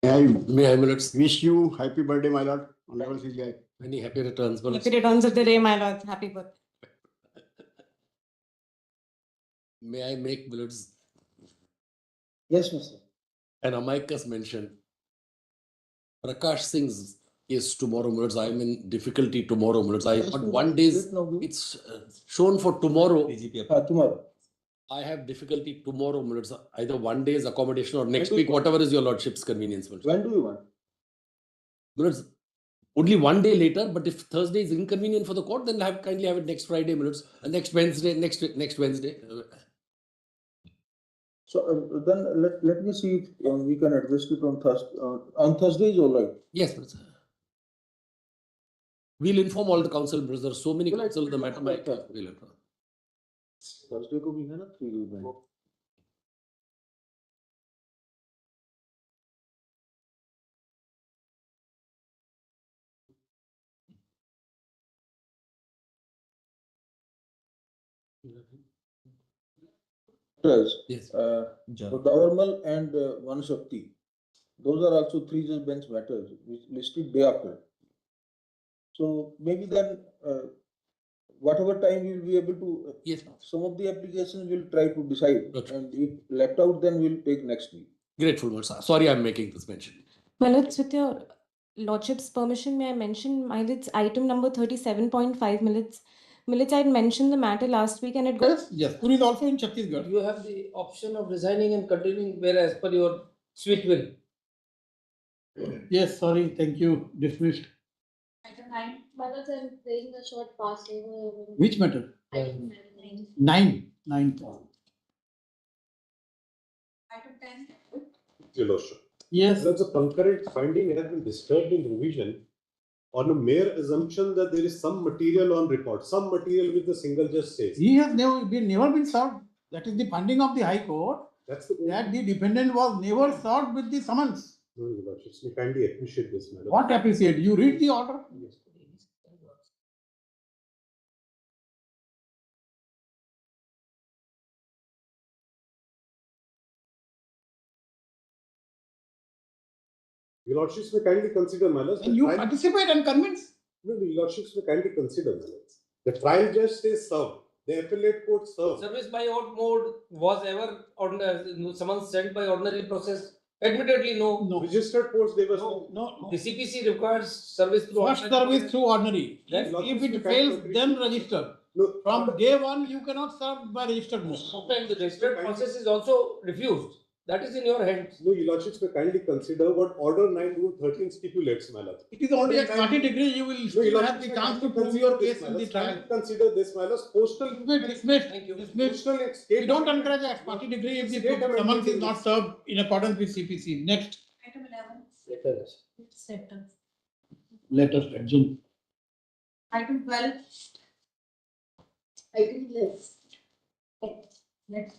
May I, my lords, wish you happy birthday, my lord. Honorable CGI. Many happy returns, my lords. Happy returns of the day, my lord. Happy birthday. May I make, my lords, Yes, Mr. an amicus mention? Prakash Singh's case tomorrow, my lords. I am in difficulty tomorrow, my lords. I got 1 day. It's shown for tomorrow. Tomorrow. I have difficulty tomorrow, my lords. Either 1 day's accommodation or next week, whatever is your lordship's convenience, my lords. When do you want? My lords, only 1 day later, but if Thursday is inconvenient for the court, then kindly have it next Friday, my lords, and next Wednesday, next Wednesday. So then let me see if we can adjust it on Thursday. On Thursday is all right. Yes, my lords. We'll inform all the council, brothers. There are so many council, the matter might. We'll inform. Thursday को भी है ना 3 में. Yes. HON'BLE and One Shakti. Those are also 3 judge bench matters which listed day after. So maybe then whatever time we will be able to. Yes. Some of the applications we'll try to decide. Okay. And if left out, then we'll take next week. Grateful, my lords. Sorry, I'm making this mention. My lords, with your lordship's permission, may I mention, my lords, item number 37.5 minutes. Millets, I had mentioned the matter last week and it got. Yes, Puri is also in Chhattisgarh. You have the option of resigning and continuing whereas per your sweet will. Yes, sorry, thank you, dismissed. Item 9. But I'm playing a short pass over. Which matter? Item 9. 9. 9. Item 10. Your Lordship. Yes. That's a concurrent finding has been disturbed in revision on a mere assumption that there is some material on record, some material with the single judge says. He has never been served. That is the finding of the High Court. That's the That the defendant was never served with the summons. No, Your Lordship, we kindly appreciate this, madam. What appreciate? You read the order. Yes. Your Lordships may kindly consider, my lords. And you participate and convince. No, Your Lordships may kindly consider, my lords. The trial judge says serve. The appellate court serve. Service by out mode was ever someone sent by ordinary process. Admittedly, no. No. Registered courts, they were No. The CPC requires service through First ordinary service through ordinary. Then If it fails, then register. No, From day one, you cannot serve by registered mode. Sometimes the registered process is also refused. That is in your hands. No, Your Lordships may kindly consider what Order 9 Rule 13 stipulates, my lord. It is only at 40 degree you will still have the chance to prove your case in the trial. Consider this, my lord. Postal. Dismissed. Thank you. Dismissed. Postal We don't encourage at 40 degree if the summons is not served in accordance with CPC. Next. Item 11. Letters. Letters. Adjourn. Item 12. Item list. Next.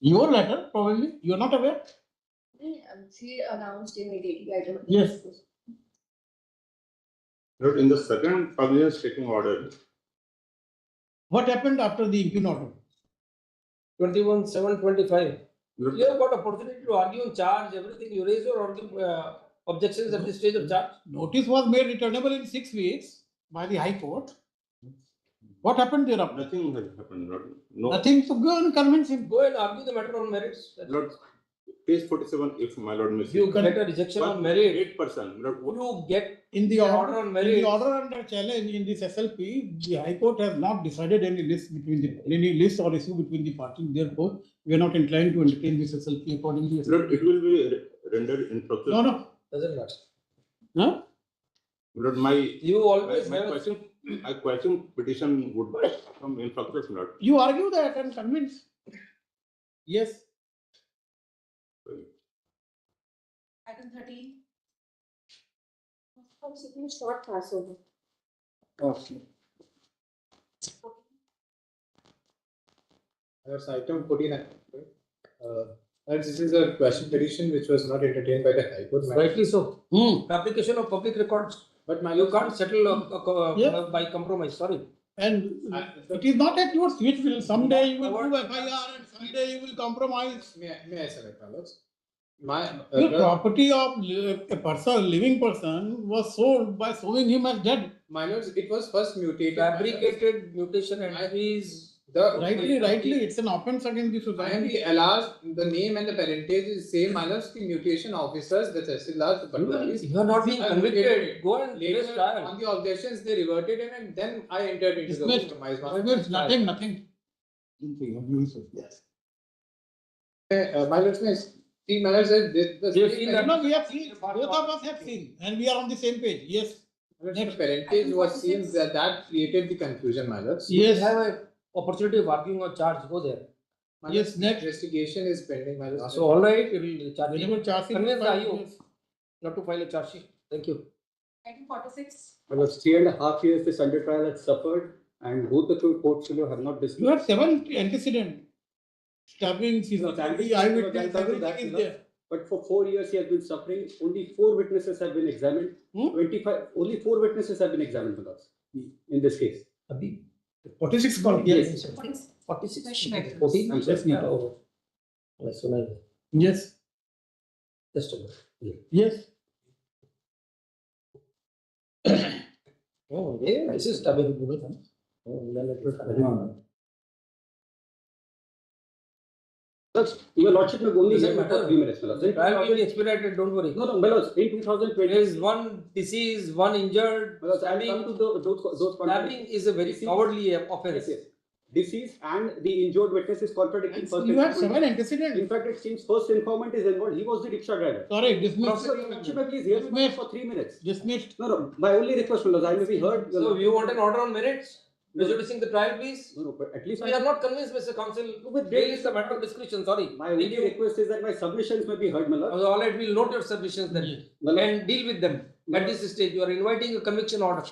Your letter, probably. You are not aware? She announced immediately. Item. Yes. But in the second provisional taking order, What happened after the impugn order? 21/7/25. You have got opportunity to argue on charge, everything. You raise your objections at this stage of charge. Notice was made returnable in 6 weeks by the High Court. What happened thereafter? nothing has happened. No. Nothing to go and convince him. Go and argue the matter on merits. That's Lord, page 47, if my lord may it. You say. get a rejection on merit. 8%. Lord, what- You get In the an order, on in merit. the order under challenge in this SLP, the High Court has not decided any list or issue between the parties. Therefore, we are not inclined to entertain this SLP accordingly. Lord, it will be rendered in process. No. Doesn't matter. No? Lord, You always my have. question petition would come in process, Lord. You argue that and convince. Yes. Item 13. I'm sitting short pass over. Okay. That's item 49. And this is a question petition which was not entertained by the High Court. Rightly so. Application of public records. But my You can't settle Yeah. by compromise. Sorry. And it is not at your switch will. Someday you will do FIR and someday you will compromise. May I select, my lords? The property of a person, living person, was sold by showing him as dead. My lords, it was first mutated. Fabricated mutation entries. Rightly, it's an offense against the society. And the alas, the name and the parentage is same. My lords, the mutation officers, the tehsildars, the patwais. You are not being convicted. Go and Later, face trial. on the objections, they reverted him, and then I entered into the Dismissed. compromise. Nothing. Yes. My lords, see, my lords, the seen that? No, we have seen, both of us have seen, and we are on the same page. Yes. next parentage was seen that created the confusion, my lords. Yes. You have an opportunity of arguing on charge. Go there. My Yes, lords, next. investigation is pending, my lords. So all right, we will charge Whenever you. charge sheet Convince is the filed, IO yes. not to file a charge sheet. Thank you. Item 46. About 3.5 years this under trial has suffered, and both the two portfolio have not You have dismissed. 7 antecedents. Stabbing, CCTV, eyewitness, That everything is there. But for 4 years he has been suffering. Only 4 witnesses have been examined. 25. Only 4 witnesses have been examined with us in this case. 46 called. Yes. 46. Right. 14. I'm just Yeah, oh. That's so nice. Yes. Just a minute. Yes. Oh, yeah, this is stabbing. Oh, then it will. Your lordship will only Doesn't hear me for matter. 3 minutes. my lords. In Trial will be 2000 expedited, don't worry. No, my lords, in 2020, There is one deceased, one injured. my lords, I'll come Stabbing, to those stabbing is a very Deceased- cowardly Yes, offense. yes. Deceased and the injured witness is contradicting first You have informant. 7 antecedents. In fact, it seems first informant is involved. He was the rickshaw driver. Sorry, dismissed. Sir, your lordship, please hear me Dismissed. for 3 minutes. Dismissed. No, my only request, my lords, I may be heard. your So lordship. you want an order on merits? Prejudicing the trial, please? No, but at least We are not convinced, Mr. Counsel. With Bail is a matter of discretion, sorry. my Thank only you. request is that my submissions may be heard, my lord. All right, we'll note your submissions then My lord, and deal with them. At this stage, you are inviting a conviction order.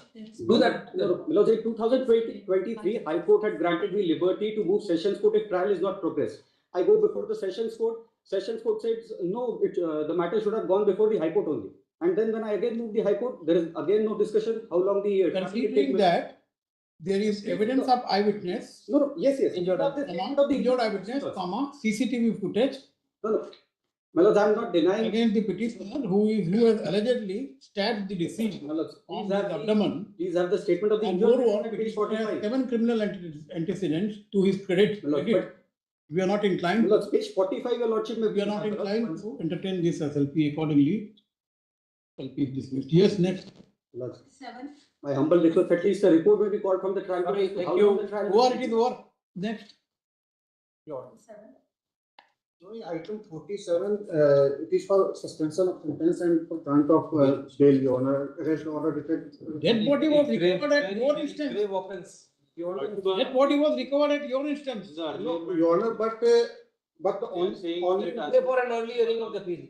Do that. my lord, in 2023, High Court had granted me liberty to move Sessions Court if trial is not progressed. I go before the Sessions Court. Sessions Court says no, the matter should have gone before the High Court only. And then when I again move the High Court, there is again no discussion how long the Considering that there is evidence of eyewitness, No, yes. Injured Not the- amount not of the injured eyewitness, CCTV footage No. My lord, I am not denying. against the petitioner who has allegedly stabbed the deceased My lord, on please his have, abdomen. please have the statement of the And injured moreover, at page petitioner has 45. 7 criminal antecedents to his credit. My lord, We are not my inclined. lord, page 45, your lordship may We are not inclined to entertain this SLP accordingly. SLP is dismissed. Yes, next. My lord, 7. my humble request, at least a report may be called from the trial. Sorry, court. thank How you. long the trial will Over, be? it is over. Next. 7. Item 47, it is for suspension of sentence and for grant of bail, Your Honor. Arrest order detected. Dead body was Grave- recovered at your very instance. grave offense. Dead body was recovered at your instance. No, Your Honor, but the only. Pay for an early hearing of the appeal.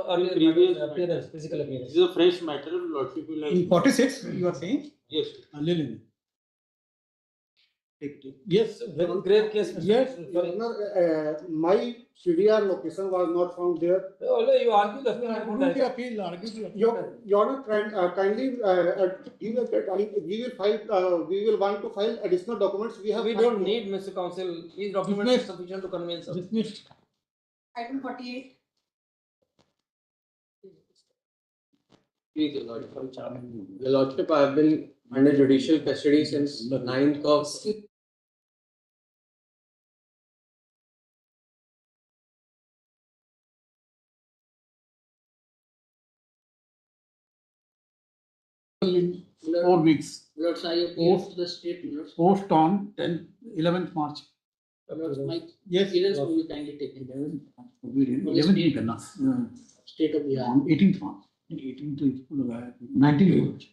Earlier previous appearance, physical appearance. This is a fresh matter, Lordship will In 46, you are saying? Yes. Lillian. Yes. Very grave case. Mr. Yes. Your Honor, my CDR location was not found there. Although you argue the Argue the appeal, argue the appeal. Your Honor, kindly give us that. We will want to file additional documents. We have. We don't need, Mr. Counsel, these documents are sufficient to convince us. Dismissed. Item 48. Your Lordship, I have been under judicial custody since 9th of In 4 weeks. Lords, I appeal to the state Lords. Post on 11th March. My Yes. appearance will be kindly taken. 11th करना. State of the art. 18th March. 18th तो इसको लगाया. 19th.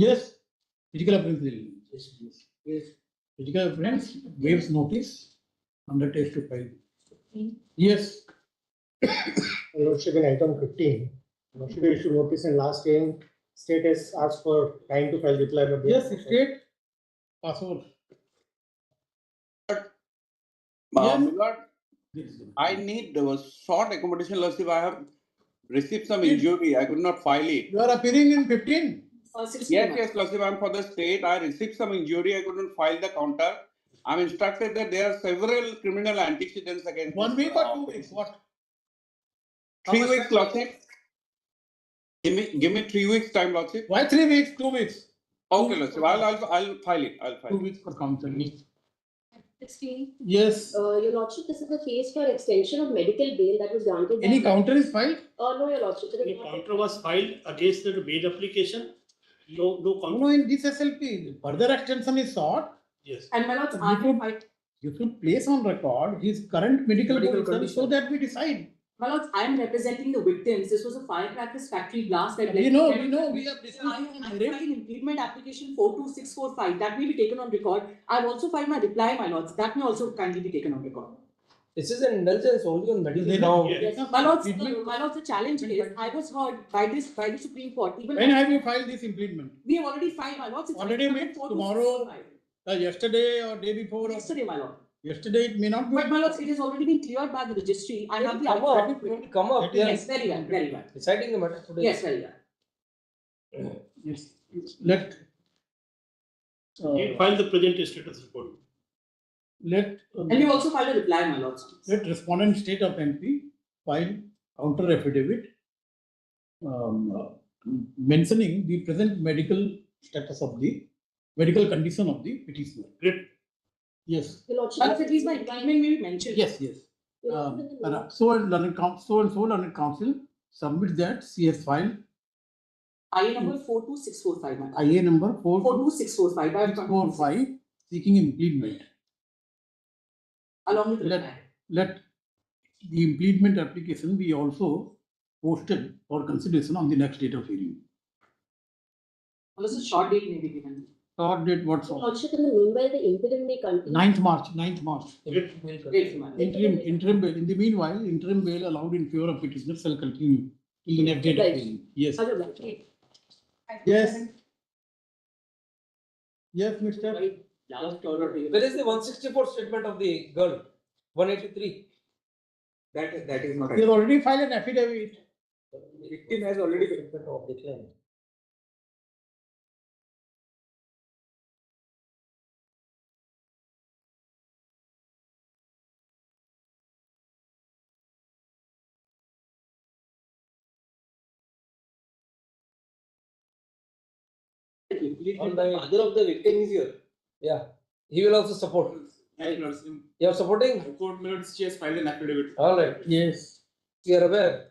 Yes. Physical appearance ले लीजिए. Yes. Physical appearance gives notice under test to file. Yes. Lordship, in item 15, Lordship issued notice in last hearing. State has asked for time to file reply. But Yes, state. Password. Lord, I need short accommodation, Lordship. I have received some injury. I could not file it. You are appearing in 15. Yes, Lordship. I am for the state. I received some injury. I could not file the counter. I am instructed that there are several criminal antecedents against 1 week or 2 weeks? What? 3 weeks, Lordship. Give me 3 weeks time, Lordship. Why 3 weeks? 2 weeks. Okay, Lordship. I'll file it. 2 weeks for council. 16. Yes. Your Lordship, this is a case for extension of medical bail that was granted. Any counter is filed? No, Your Lordship. Any counter was filed against the bail application? No counter. No, in this SLP, further extension is sought. Yes. And my lords, You should place on record his current medical condition so that we decide. my lords, I am representing the victims. This was a firecrackers factory blast that We know, we have I am filing implement application 42645 that will be taken on record. I've also filed my reply, my lords. That may also kindly be taken on record. This is an indulgence only on medical ground. Yes. My lords, the challenge is I was heard by the Supreme Court. Even When have you filed this implement? we have already filed, my lords. It's Already means tomorrow, yesterday or day before? Yesterday, my lord. Yesterday it may not be. But my lords, it has already been cleared by the registry. I have the Come up. Yes, very well, very well. Deciding the matter today. Yes, very well. Yes. Let. File the present status report. Let. And we also filed a reply, my lords. Let respondent state of MP file counter affidavit mentioning the present medical status of the medical condition of the petitioner. Yes. Your lordship, at least my implement may be mentioned. Yes, yes. So and so learned counsel submit that she has filed IA number 42645, my lord. IA number 42645. Seeking impleadment. Along with the reply. Let the impleadment application be also posted for consideration on the next date of hearing. Also, short date may be given. Short date, what's Your all? lordship, in the meanwhile, the interim may continue. 9th March. Great, my lord. Interim bail. In the meanwhile, interim bail allowed in favor of petitioner shall continue till the next date of hearing. Yes. Yes. Yes, Mr. Where is the 164 statement of the girl? 183. That is not. He has already filed an affidavit. The victim has already declined. On the Father of the victim is here. Yeah, he will also support. You are supporting? Court minutes, she has filed an affidavit. All right. Yes. You are aware.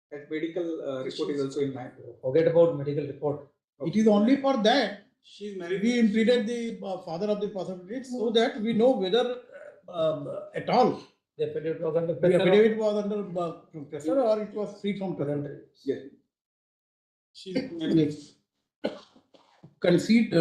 That medical report is also in mind. Forget about medical report. It is only for that. She's married. We implemented the father of the possibility so that we know whether at all The affidavit was under the pressure. affidavit was under pressure or it was free from pressure. Yes. She's married. Concede,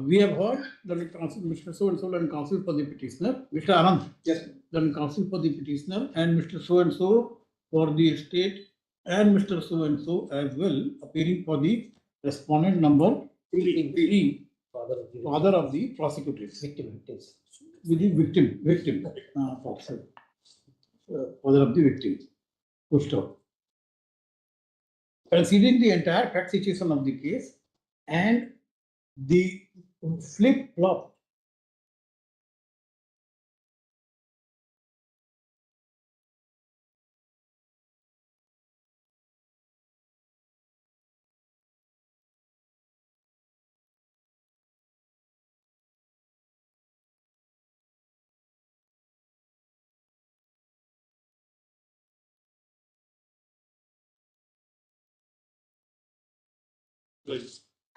we have heard the counsel, Mr. So and so, and counsel for the petitioner, Mr. Anand. Yes. Then counsel for the petitioner and Mr. So and so for the estate and Mr. So and so as well appearing for the respondent number 3, father of the prosecutrix. With the victim, father of the victim. Full stop. Considering the entire fact situation of the case and the flip-flop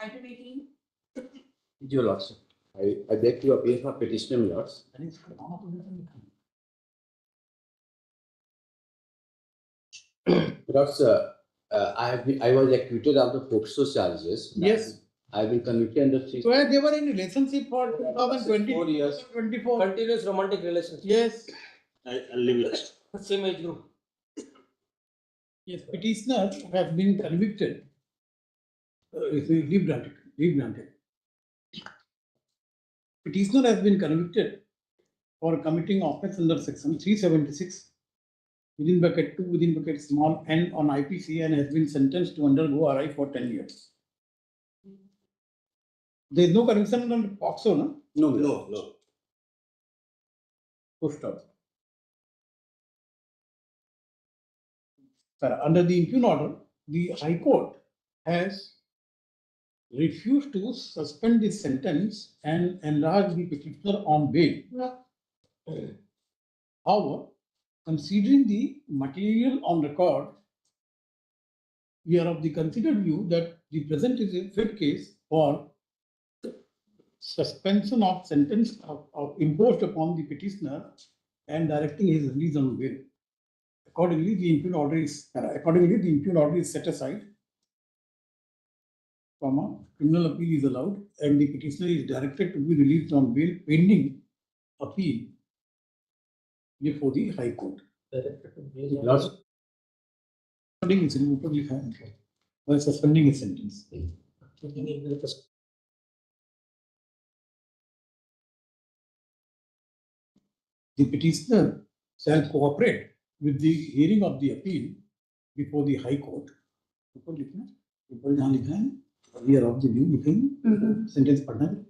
Item 18. Your Lordship, I beg to appeal for petitioner, Lords. Lords, I was acquitted of the POCSO charges. Yes. I have been convicted under 3. So they were in relationship for 2020, 4 years. 24. Continuous romantic relationship. Yes. I'll leave it. Same age group. Yes, petitioner has been convicted. Leave granted. Petitioner has been convicted for committing offence under section 376 within bracket 2 within bracket small n on IPC and has been sentenced to undergo RI for 10 years. There is no conviction under POCSO, no? No. Full stop. Under the impugn order, the High Court has refused to suspend the sentence and enlarge the petitioner on bail. However, considering the material on record, we are of the considered view that the present is a fit case for suspension of sentence imposed upon the petitioner and directing his release on bail. Accordingly, the impugn order is set aside, criminal appeal is allowed, and the petitioner is directed to be released on bail pending appeal before the High Court. Suspending his sentence. While suspending his sentence. The petitioner shall cooperate with the hearing of the appeal before the High Court. We are of the view, sentence partner.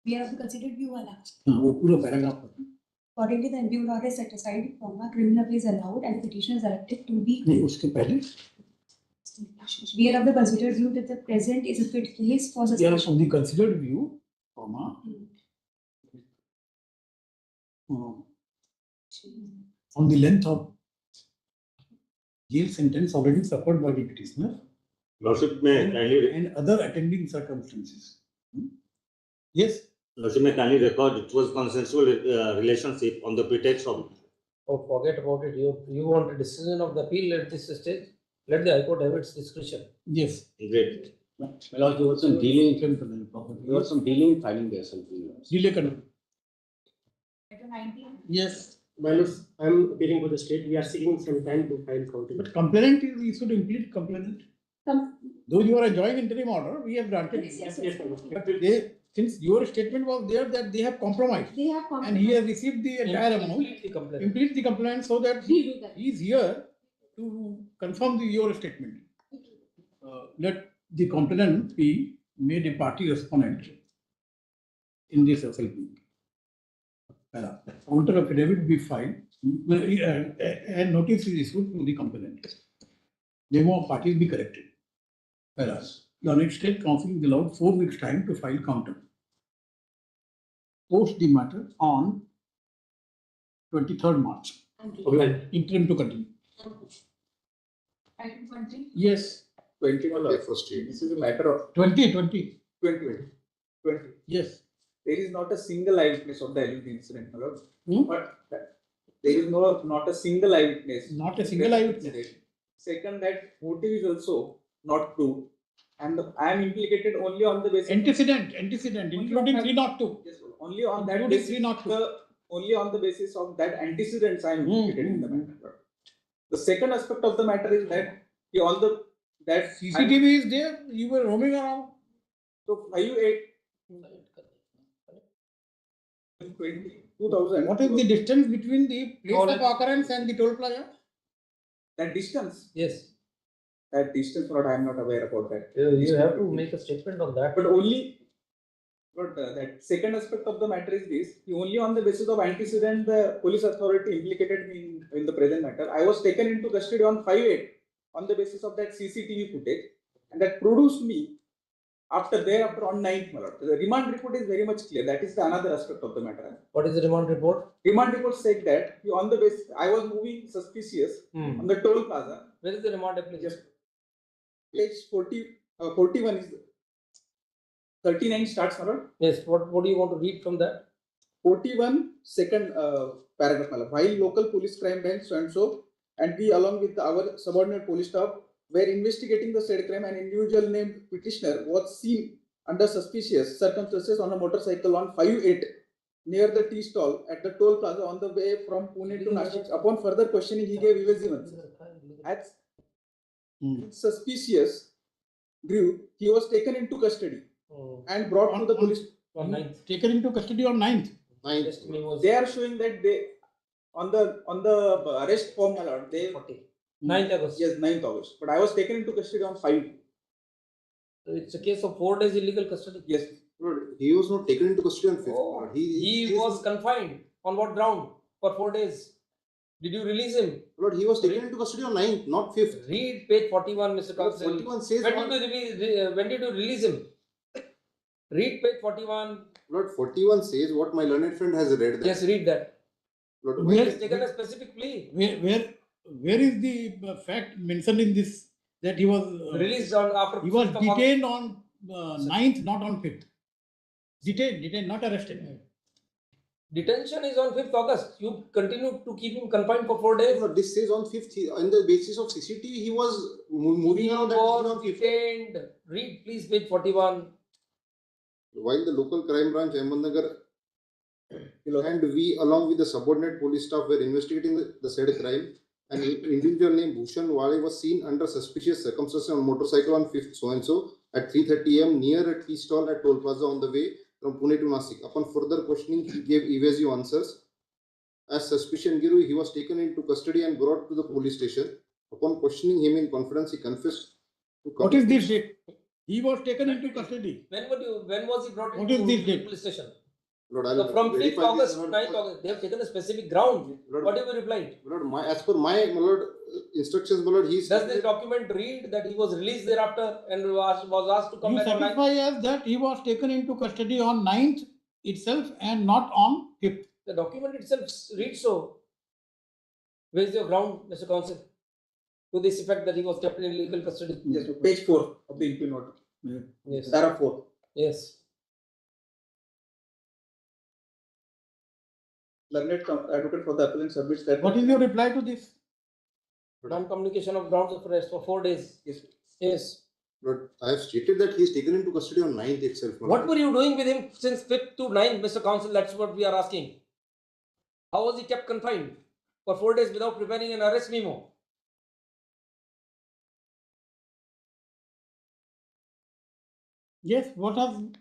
We have considered view वाला. वो पूरा paragraph. Accordingly, the impugn order is set aside, criminal appeal is allowed, and the petitioner is directed to be. नहीं उसके पहले. We are of the considered view that the present is a fit case for We are suspension. of the considered view, on the length of jail sentence already suffered by the petitioner. Lordship, may kindly and other attending circumstances. Yes. Lordship, may kindly record it was consensual relationship on the pretext of. Oh, forget about it. You want a decision of the appeal at this stage? Let the High Court have its discretion. Yes. Great. My lord, there was some delay in filing there. Delay. Yes. My lord, I am appealing for the state. We are seeking some time to file counter. But complainant is issued implicit complainant. Though you are enjoying interim order, we have granted. Yes. Since your statement was there that they have compromised. They have compromised. And he has received the entire amount. Complete the complaint so that he is here to confirm your statement. Let the complainant be made a party respondent in this SLP. Counter affidavit be filed and notice is issued to the complainant. Demo of parties be corrected. Whereas the United States Council is allowed 4 weeks time to file counter. Post the matter on 23rd March. Interim to continue. Item 20. Yes. 21 of first state. This is a matter of 20. Yes. There is not a single eyewitness of the alleged incident, but there is not a single eyewitness. Not a single eyewitness. Second, that motive is also not proved, and I am implicated only on the basis. Antecedent, including 302. Yes, only on that basis. Only on the basis of that antecedents I am implicated in the matter. The second aspect of the matter is that that CCTV is there. You were roaming around. So 5-8. 2000. What is the distance between the place of occurrence and the toll plaza? That distance? Yes. That distance, but I am not aware about that. You have to make a statement on that. But that second aspect of the matter is this: only on the basis of antecedent, the police authority implicated me in the present matter. I was taken into custody on 5-8 on the basis of that CCTV footage, and that produced me after on 9th. The remand report is very much clear. That is the another aspect of the matter. What is the remand report? Remand report said that on the basis I was moving suspicious on the toll plaza. Where is the remand application? Page 41 is 39 starts, Marad. Yes. What do you want to read from that? 41 second paragraph. While local police crime branch so and we along with our subordinate police staff were investigating the said crime, an individual named petitioner was seen under suspicious circumstances on a motorcycle on 5-8 near the tea stall at the toll plaza on the way from Pune to Nashik. Upon further questioning, he gave evasive answers. As suspicious grew, he was taken into custody and brought to the police. Taken into custody on 9th. They are showing that they on the arrest form they 9th August. Yes, 9th August. But I was taken into custody on 5. So it's a case of 4 days illegal custody. Yes. He was not taken into custody on 5th. He was confined on what ground for 4 days? Did you release him? Lord, he was taken into custody on 9th, not 5th. Read page 41, Mr. Counsel. 41 says when did you release him? Read page 41. Lord, 41 says what my learned friend has read. That. Yes, read that. Lord, He has taken a specific plea. Where is the fact mentioned in this that he was Released on after. He was 5th of August. detained on 9th, not on 5th. Detained, not arrested. Detention is on 5th August. You continue to keep him confined for 4 days. Lord, this says on 5th. On the basis of CCTV, he was moving around. He was detained. Read please page 41. While the local crime branch, Ahmednagar, and we, along with the subordinate police staff, were investigating the said crime, an individual named Bhushan Wale was seen under suspicious circumstances on motorcycle on 5th so-and-so at 3:30 am near a tea stall at Toll Plaza on the way from Pune to Nasik. Upon further questioning, he gave evasive answers. As suspicion grew, he was taken into custody and brought to the police station. Upon questioning him in confidence, he confessed to What is this date? He was taken into custody. When was he brought What into is this the date? police station? Lord, So from 5th verify August this, to Lord. 9th August, they have taken a specific ground. Lord, What have you replied? Lord, as per my Lord, instructions, Lord, he Does this document read that he was released thereafter and was asked to come You back on 9th? satisfy us that he was taken into custody on 9th itself and not on 5th. The document itself reads so. Where is your ground, Mr. Counsel? To this effect that he was kept in illegal custody. Yes, page 4 of the inquiry note. Yes. Para 4. Yes. Learned advocate for the appellant submits that. What is your reply to this? Non-communication of grounds of arrest for 4 days. Yes. Yes. But I have stated that he is taken into custody on 9th itself. What were you doing with him since 5th to 9th, Mr. Counsel? That's what we are asking. How was he kept confined for 4 days without preparing an arrest memo? Yes, what was.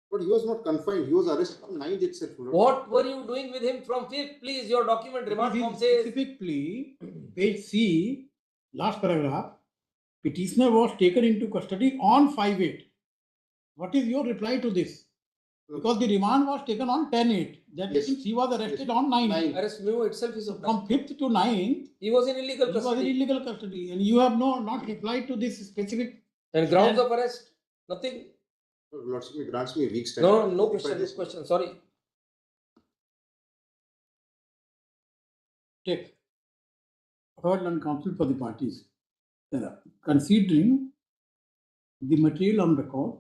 But he was not confined. He was arrested on 9th itself. Lord. What were you doing with him from 5th? Please, your document remand form says. Specifically, page C, last paragraph, petitioner was taken into custody on 5/8. What is your reply to this? Because the remand was taken on 10/8. That means he was arrested on 9/8. Arrest memo itself is From 5th to 9th, he was in illegal he was in custody. illegal custody, and you have not replied to this specific. And grounds of arrest? Nothing. Lordship grants me a week's time. No question. This question. Sorry. Take heard and counsel for the parties. Considering the material on record,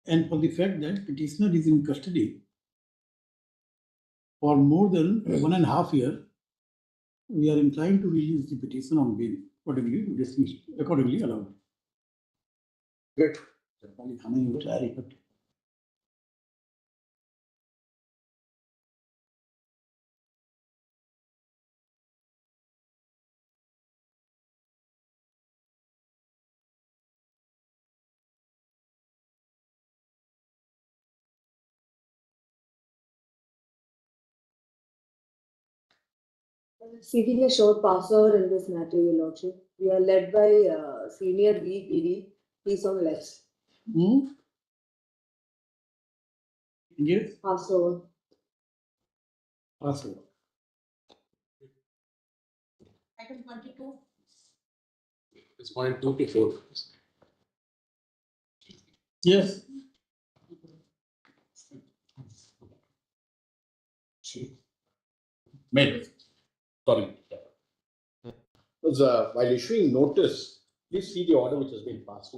and for the fact that petitioner is in custody for more than 1.5 years, we are inclined to release the petition on bail accordingly allowed. Great. Seeking a short passover in this matter, Your Lordship. We are led by Senior VPD. Please on the left. Yes. Passover. Passover. Item 22. It's point 2 to 4. Yes. Made. Sorry. Because, while issuing notice, please see the order which has been passed.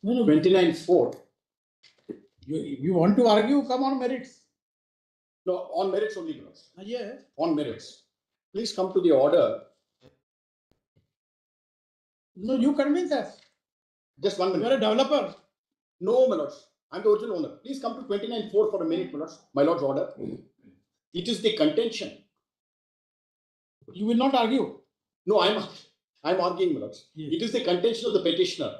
No. 29-4. You want to argue? Come on merits. No, on merits only, Lords. Yes. On merits. Please come to the order. No, you convince us. Just 1 minute. You are a developer. No, my lords. I'm the original owner. Please come to 29-4 for a minute, my lords. My lord's order. It is the contention. You will not argue. No, I'm arguing, my lords. Yes. It is the contention of the petitioner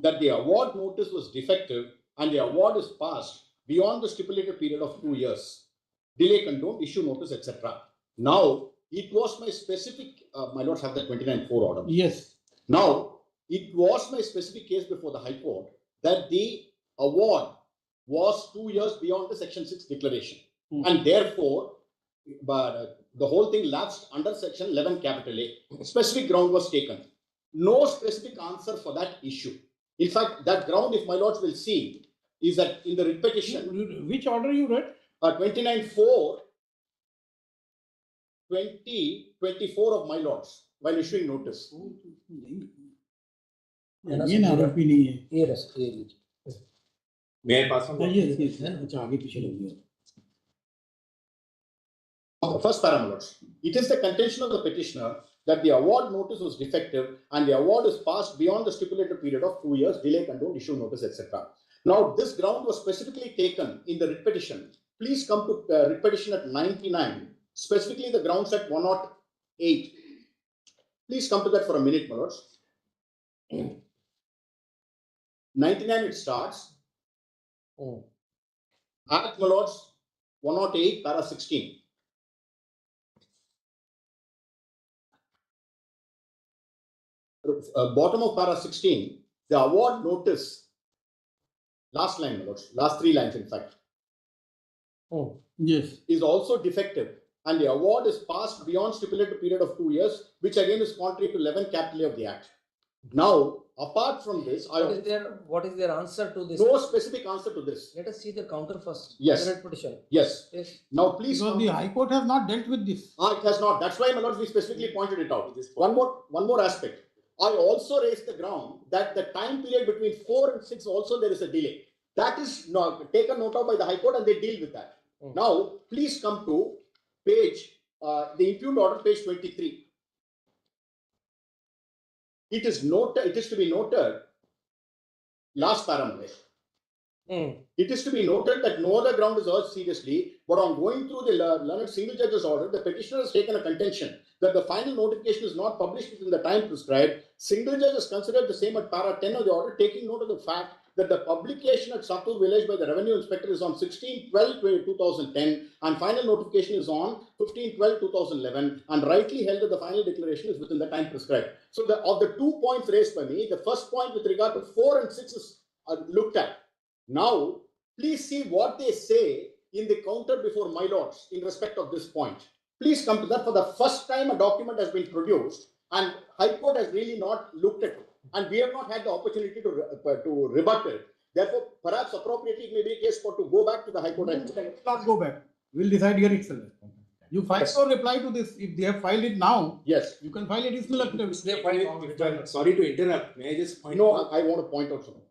that the award notice was defective and the award is passed beyond the stipulated period of 2 years. Delay condoned, issue notice, etc. Now, it was my specific, my lords have the 29-4 order. Yes. Now, it was my specific case before the High Court that the award was 2 years beyond the Section 6 declaration. And therefore, the whole thing lapsed under Section 11 capital A. Specific ground was taken. No specific answer for that issue. In fact, that ground, if my lords will see, is that in the writ petition. Which order you read? 29/4/2024 of my lords, while issuing notice. ये ना आरोपी नहीं है। May I pass on? Yes, yes, अच्छा आगे पीछे लग गया। First paragraph. It is the contention of the petitioner that the award notice was defective and the award is passed beyond the stipulated period of 2 years, delay, condoned, issue notice, etc. Now, this ground was specifically taken in the writ petition. Please come to writ petition at 99, specifically the grounds at 108. Please come to that for a minute, my lords. 99 it starts. Act, my lords, 108, para 16. Bottom of para 16, the award notice, last line, my lords, last 3 lines in fact. Yes. Is also defective and the award is passed beyond stipulated period of 2 years, which again is contrary to 11 capital A of the Act. Now, apart from this, what is their answer to this? No specific answer to this. Let us see the counter first. Yes. The writ petition. Yes. Yes. Now, please. Because the High Court has not dealt with this. It has not. That's why, my lords, we specifically pointed it out. One more aspect. I also raised the ground that the time period between 4 and 6 also there is a delay. That is not taken note of by the High Court and they deal with that. Now, please come to page, the impugned order, page 23. It is to be noted, last paragraph. It is to be noted that no other ground is urged seriously, but on going through the learned single judge's order, the petitioner has taken a contention that the final notification is not published within the time prescribed. Single judge has considered the same at para 10 of the order, taking note of the fact that the publication at Satur village by the revenue inspector is on 16/12/2010 and final notification is on 15/12/2011 and rightly held that the final declaration is within the time prescribed. So of the 2 points raised by me, the first point with regard to 4 and 6 is looked at. Now, please see what they say in the counter before my lords in respect of this point. Please come to that. For the first time, a document has been produced and High Court has really not looked at it. And we have not had the opportunity to rebut it. Therefore, perhaps appropriately it may be a case for to go back to the High Court. Not go back. We'll decide here itself. You file or reply to this. If they have filed it now, yes, you can file additional affidavit. Sorry to interrupt. May I just point out? I want to point out something.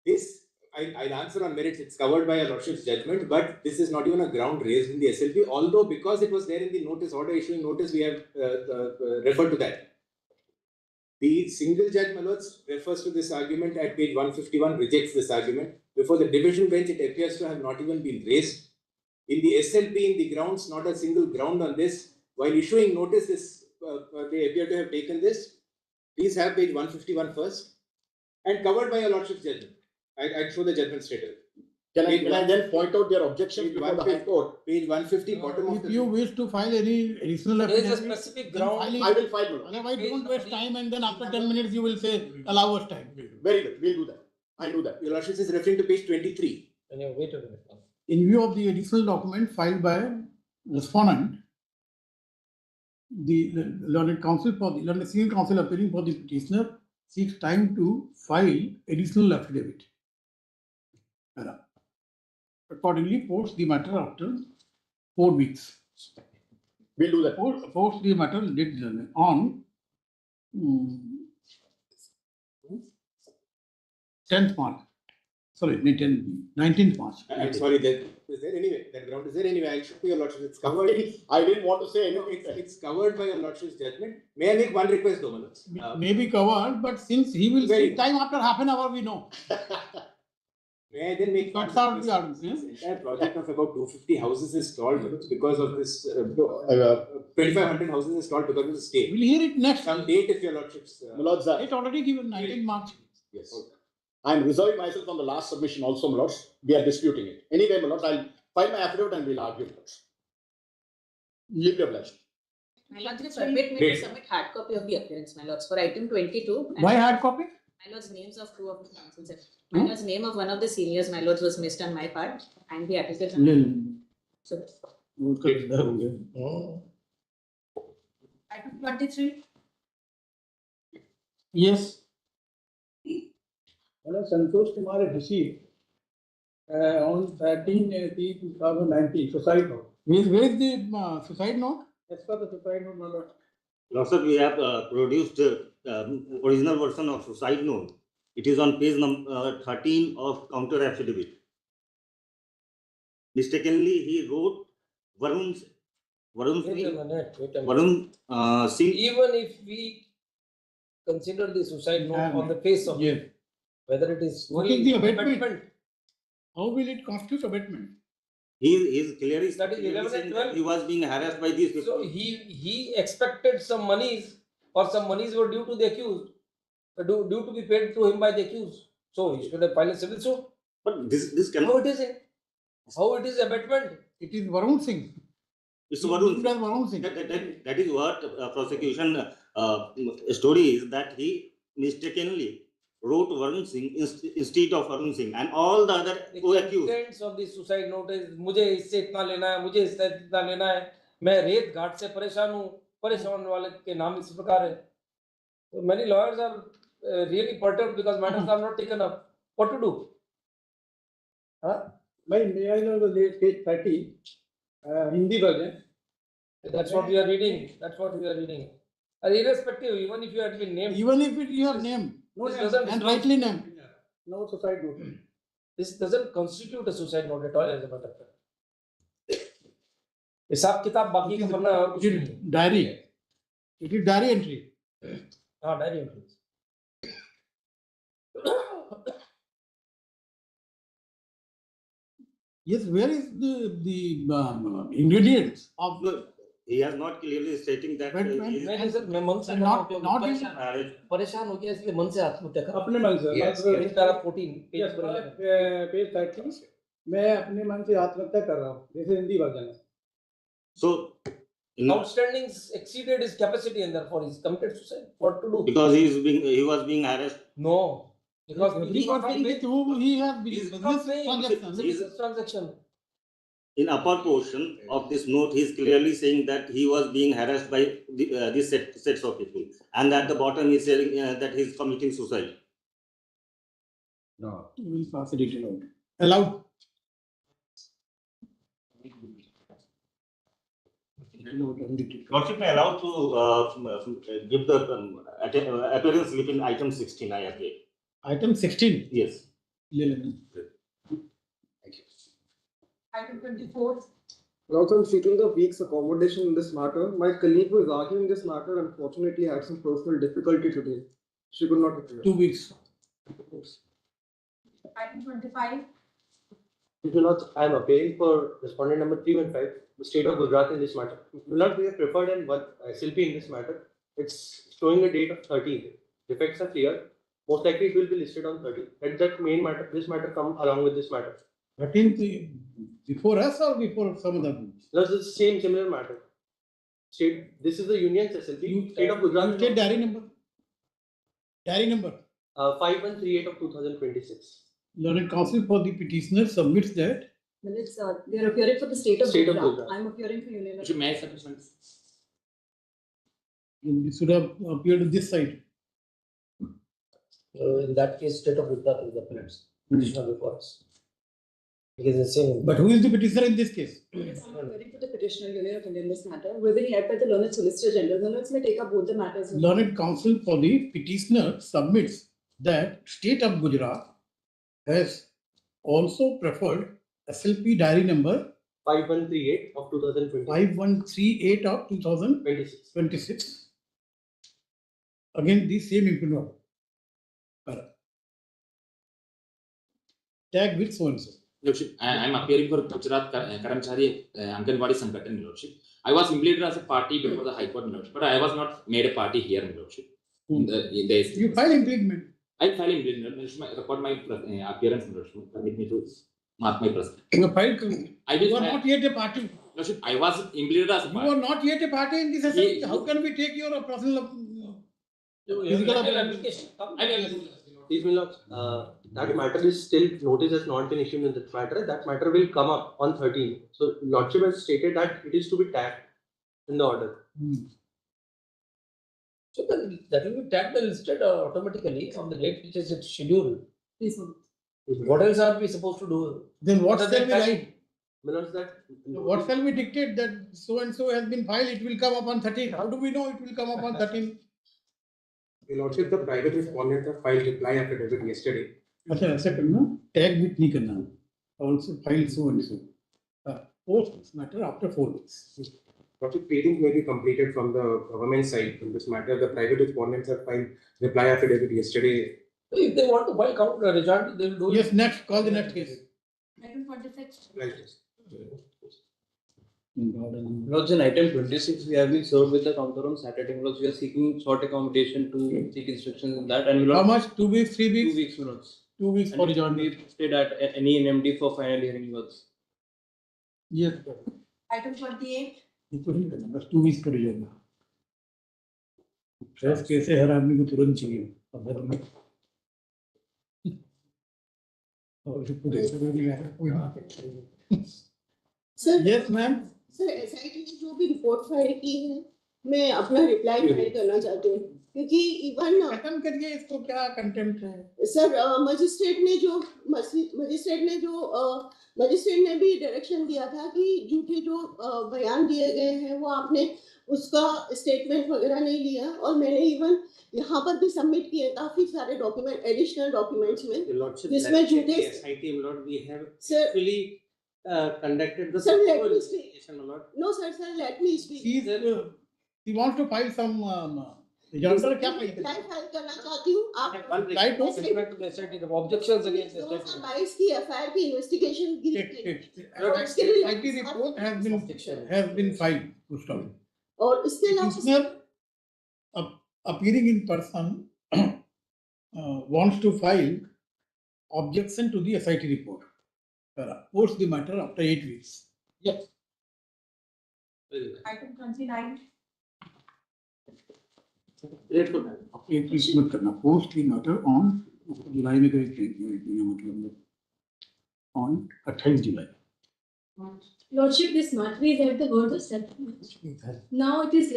This, I'll answer on merits. It's covered by a lordship's judgment, but this is not even a ground raised in the SLP. Although because it was there in the notice, order issuing notice, we have referred to that. The single judge, my lords, refers to this argument at page 151, rejects this argument. Before the division bench, it appears to have not even been raised. In the SLP, in the grounds, not a single ground on this. While issuing notice, they appear to have taken this. Please have page 151 first. And covered by a lordship's judgment. I'd show the judgment straight away. Can I then point out their objections before the High Court? Page 150, bottom of the... If you wish to file any additional There is a affidavit, specific then ground. file it. I will file. Otherwise, don't waste time and then after 10 minutes you will say, allow us time. Very good. We'll do that. I'll do that. Your lordship is referring to page 23. Wait a minute. In view of the additional document filed by respondent, the learned senior counsel appearing for the petitioner seeks time to file additional affidavit. Accordingly, post the matter after 4 weeks. We'll do that. Post the matter on 10th March. Sorry, 19th March. I'm sorry, that ground is there anyway. I'll show to your lordship. It's covered. I didn't want to say anything. It's covered by your lordship's judgment. May I make one request, though, my lords? May be covered, but since he will seek time after half an hour, we know. May I then make That's how the argument. This entire project of about 250 houses is stalled because of this. 2,500 houses is stalled because of the state. We'll hear it next. Some date if your lordship's. It's already given 19th March. Yes. I'm reserving myself on the last submission also, my lords. We are disputing it. Anyway, my lords, I'll file my affidavit and we'll argue, my lords. Leave the obliged. My lords, permit me to submit hard copy of the appearance, my lords, for item 22. Why hard copy? My lord's names of two of the councils. My lord's name of one of the seniors, my lord's was missed on my part, and the application. So, Item 23. Yes. Hello, Santosh Kumar had received on 13/8/2019 suicide note. Where is the suicide note? As per the suicide note, my lord. Lord, we have produced original version of suicide note. It is on page number 13 of counter affidavit. Mistakenly, he wrote Varun Singh. Wait a minute. Varun Singh. Even if we consider the suicide note on the face of it, whether it is What is the abatement? How will it constitute abatement? He is clearly That is 11 and saying 12. that he was being harassed by these people. So he expected some monies, or some monies were due to the accused, due to be paid to him by the accused. So he should have filed a civil suit. But this cannot. How it is? How it is abatement? It is Varun Singh. It's Varun Singh. That is what prosecution story is, that he mistakenly wrote Varun Singh instead of Varun Singh, and all the other co-accused. Contents of the suicide note is मुझे इससे इतना लेना है, मुझे इससे इतना लेना है, मैं रेत घाट से परेशान हूँ, परेशान वाले के नाम इस प्रकार है. So many lawyers are really perturbed because matters are not taken up. What to do? May I know the page 30, Hindi version? That's what we are reading. That's what we are reading. Irrespective, even if you had been named. Even if you are named, and rightly named. No suicide note. This doesn't constitute a suicide note at all, as a matter of fact. हिसाब किताब बाकी का करना है और कुछ नहीं. Diary. It is diary entry. हाँ, diary entry. Yes, where is the ingredients of the? He has not clearly stating that. नहीं सर, मैं मन से not परेशान हो गया, इसलिए मन से आत्महत्या कर. अपने मन से. Yes, page 14. Page 30. मैं अपने मन से आत्महत्या कर रहा हूँ. This is Hindi version. So, outstandings exceeded his capacity and therefore he's committed suicide. What to do? Because he was being harassed. No, because Every person with whom he has business transaction. In upper portion of this note, he is clearly saying that he was being harassed by these sets of people, and at the bottom he is saying that he is committing suicide. No, we will pass it out. Allowed. Lordship may allow to give the appearance slip in item 16. I appear. Item 16. Yes. Item 24. Also, I'm seeking a week's accommodation in this matter. My colleague who is arguing this matter unfortunately had some personal difficulty today. She could not appear. 2 weeks. Item 25. I am appealing for respondent number 315, the state of Gujarat in this matter. Will not be a preferred and SLP in this matter. It's showing a date of 13th. Defects are clear. Most likely it will be listed on 30th. Let that main matter, this matter come along with this matter. 13th before us or before some other groups? That's the same similar matter. State, this is the union's SLP. State of Gujarat. State diary number. Diary number. 5138 of 2026. Learned counsel for the petitioner submits that. Minutes, they are appearing for the state of State of Gujarat. Gujarat. I am appearing for Union. It should have appeared on this side. In that case, state of Gujarat is the appearance. Petitioner before us. Because the same. But who is the petitioner in this case? Yes, I am appearing for the petitioner Union of India in this matter. Will be helped by the learned solicitor general. The learned may take up both the matters. Learned counsel for the petitioner submits that state of Gujarat has also preferred SLP diary number 5138 of 2020. 5138 of 2026. Again, the same implement. Tag with so and so. Lordship, I am appearing for Gujarat Karamchari Anganwadi Sangathan, Lordship. I was implemented as a party before the High Court, Lordship, but I was not made a party here, Lordship. You filed implement. I filed implement. I record my appearance, Lordship. Permit me to mark my presence. You filed. You are not yet a party. Lordship, I was implemented as a party. You are not yet a party in this assembly. How can we take your personal physical application? Please, my lord, that matter is still, notice has not been issued in this matter. That matter will come up on 13th. So, Lordship has stated that it is to be tagged in the order. So then that will be tagged listed automatically on the date which is its schedule. What else are we supposed to do? Then what Other shall than we tagging? write? That What shall we dictate that so and so has been filed, it will come up on 13th? How do we know it will come up on 13th? Your Lordship, the private respondent have filed reply affidavit yesterday. अच्छा ऐसा करना tag with नहीं करना also file so and so post this matter after 4 weeks. Lordship, pleadings may be completed from the government side in this matter. The private respondents have filed reply affidavit yesterday. If they want to file counter rejoinder, they will do it. Yes, next, call the next case. Item 26. Lodge in item 26, we have been served with the counter on Saturday. Lodge, we are seeking short accommodation to seek instructions in that. And how much? 2 weeks, 3 weeks? 2 weeks, Lodge. 2 weeks for rejoinder. We stayed at any NMD for final hearing, Lodge. Yes. Item 28. बस 2 weeks for rejoinder. Fresh case है, हर आदमी को तुरंत चाहिए. Sir Yes, ma'am. Sir SIT ने जो भी report file की है मैं अपना रिप्लाई फाइल करना चाहती हूँ क्योंकि इवन खत्म करिए इसको, क्या कंटेंट है सर मजिस्ट्रेट ने भी डायरेक्शन दिया था कि झूठे जो बयान दिए गए हैं वो आपने उसका स्टेटमेंट वगैरह नहीं लिया और मैंने इवन यहाँ पर भी सबमिट किए काफी सारे डॉक्यूमेंट एडिशनल डॉक्यूमेंट्स में जिसमें झूठे conducted the sir, let me speak. No, sir, let me speak. He wants to file some rejoinder. क्या फाइल फाइल करना चाहती हूँ आप right no objections against the state. 22 की एफआईआर की investigation SIT report has been filed to stop. और इसके Petitioner appearing in person wants to file objection to the SIT report. Post the matter after 8 weeks. Yes. Item 29. मत करना. Post the matter on जुलाई में मतलब on 28 July. Lordship, this matter is at the word of settlement. Now it is.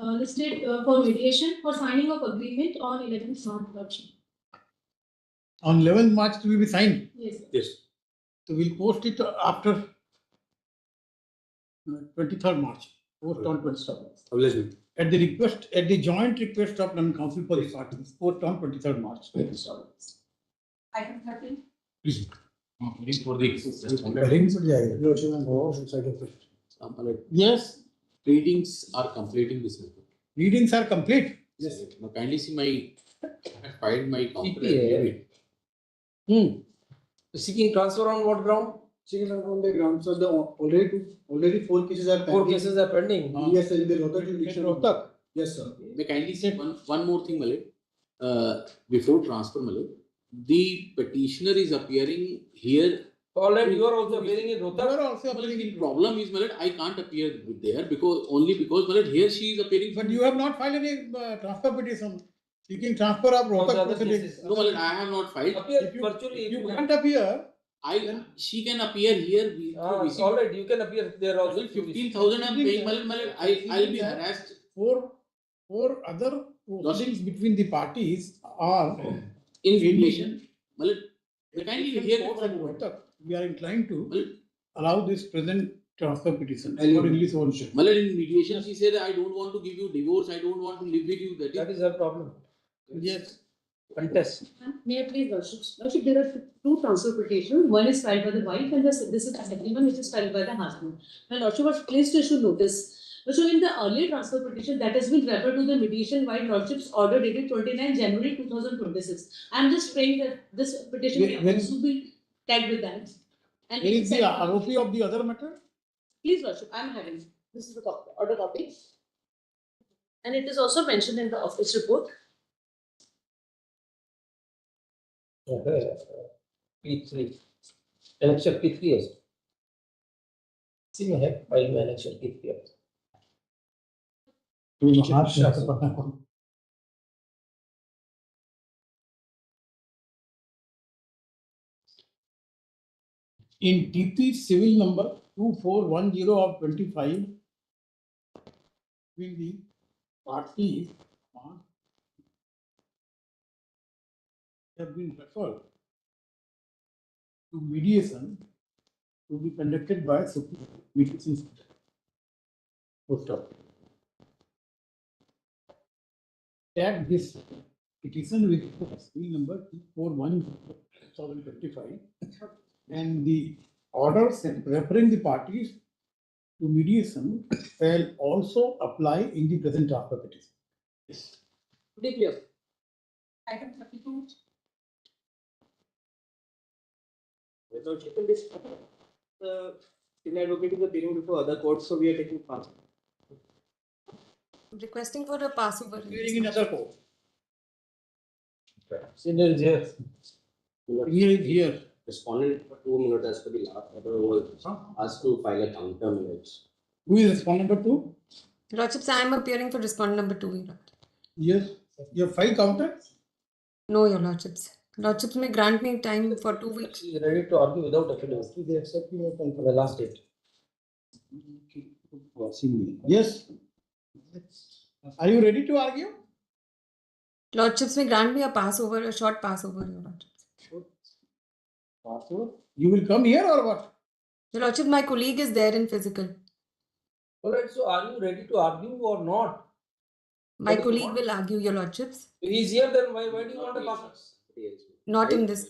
Listed for mediation for signing of agreement on 11th March, Lordship. On 11th March it will be signed. Yes. Yes. So we'll post it after 23rd March. Post on 23rd. At the joint request of non-counsel for the parties. Post on 23rd March. Item 30. Please. For the yes. Readings are completing this matter. Readings are complete. Yes. Now kindly see my, I filed my counter CPA. Seeking transfer on what ground? Seeking on the grounds of the already 4 cases are pending. 4 cases are pending. Yes, sir, in the Rohtak jurisdiction. Yes, sir. May kindly say one more thing, Malay. Before transfer, Malay, the petitioner is appearing here. All right, you are also appearing in Rohtak. The problem is, Malay, I can't appear there because Malay, here she is appearing. But you have not filed any transfer petition. Seeking transfer of Rohtak proceedings. No, Malay, I have not filed. Appear virtually. If you can't appear, she can appear here. All right, you can appear there also. 15,000 I am paying, Malay, I'll be harassed. Four other proceedings between the parties are in mediation. Malay, kindly hear we are inclined to allow this present transfer petition accordingly so on. Malay, in mediation, she said, I don't want to give you divorce, I don't want to live with you. That is her problem. Yes. Contest. May I please, Lordship, there are 2 transfer petitions. One is filed by the wife and this is the second one which is filed by the husband. And Lordship was placed to issue notice. So in the earlier transfer petition that has been referred to the mediation by Lordship's order dated 29 January 2026. I am just praying that this petition will also be tagged with that. And where is the ROP of the other matter? Please, Lordship, I am having. This is the order copy. And it is also mentioned in the office report. P3. Annexure P3 है. इसी में है file में annexure P3 है. In TP civil number 2410 of 25, between the parties have been referred to mediation to be conducted by mediation center. Full stop. Tag this petition with civil number 241/2025 and the orders referring the parties to mediation shall also apply in the present draft of petition. Yes. Pretty clear. Item 32. Lordship, in this, senior advocate is appearing before other courts, so we are taking fast. Requesting for a passover. Hearing in other court. Senior is here. Here is here. Respondent for 2 minutes as per the last order was asked to file a counter minutes. Who is respondent number 2? Lordships, I am appearing for respondent number 2. Your Lordship. Yes. You have 5 counters? No, Your Lordships. Lordships may grant me time for 2 weeks. He is ready to argue without affidavit. They accept me for the last date. Yes. Are you ready to argue? Lordships may grant me a passover, a short passover, Your Lordships. Passover? You will come here or what? Your Lordship, my colleague is there in physical. Alright, so are you ready to argue or not? My colleague will argue, Your Lordships. He is here, then why do you want a passover? Not in this.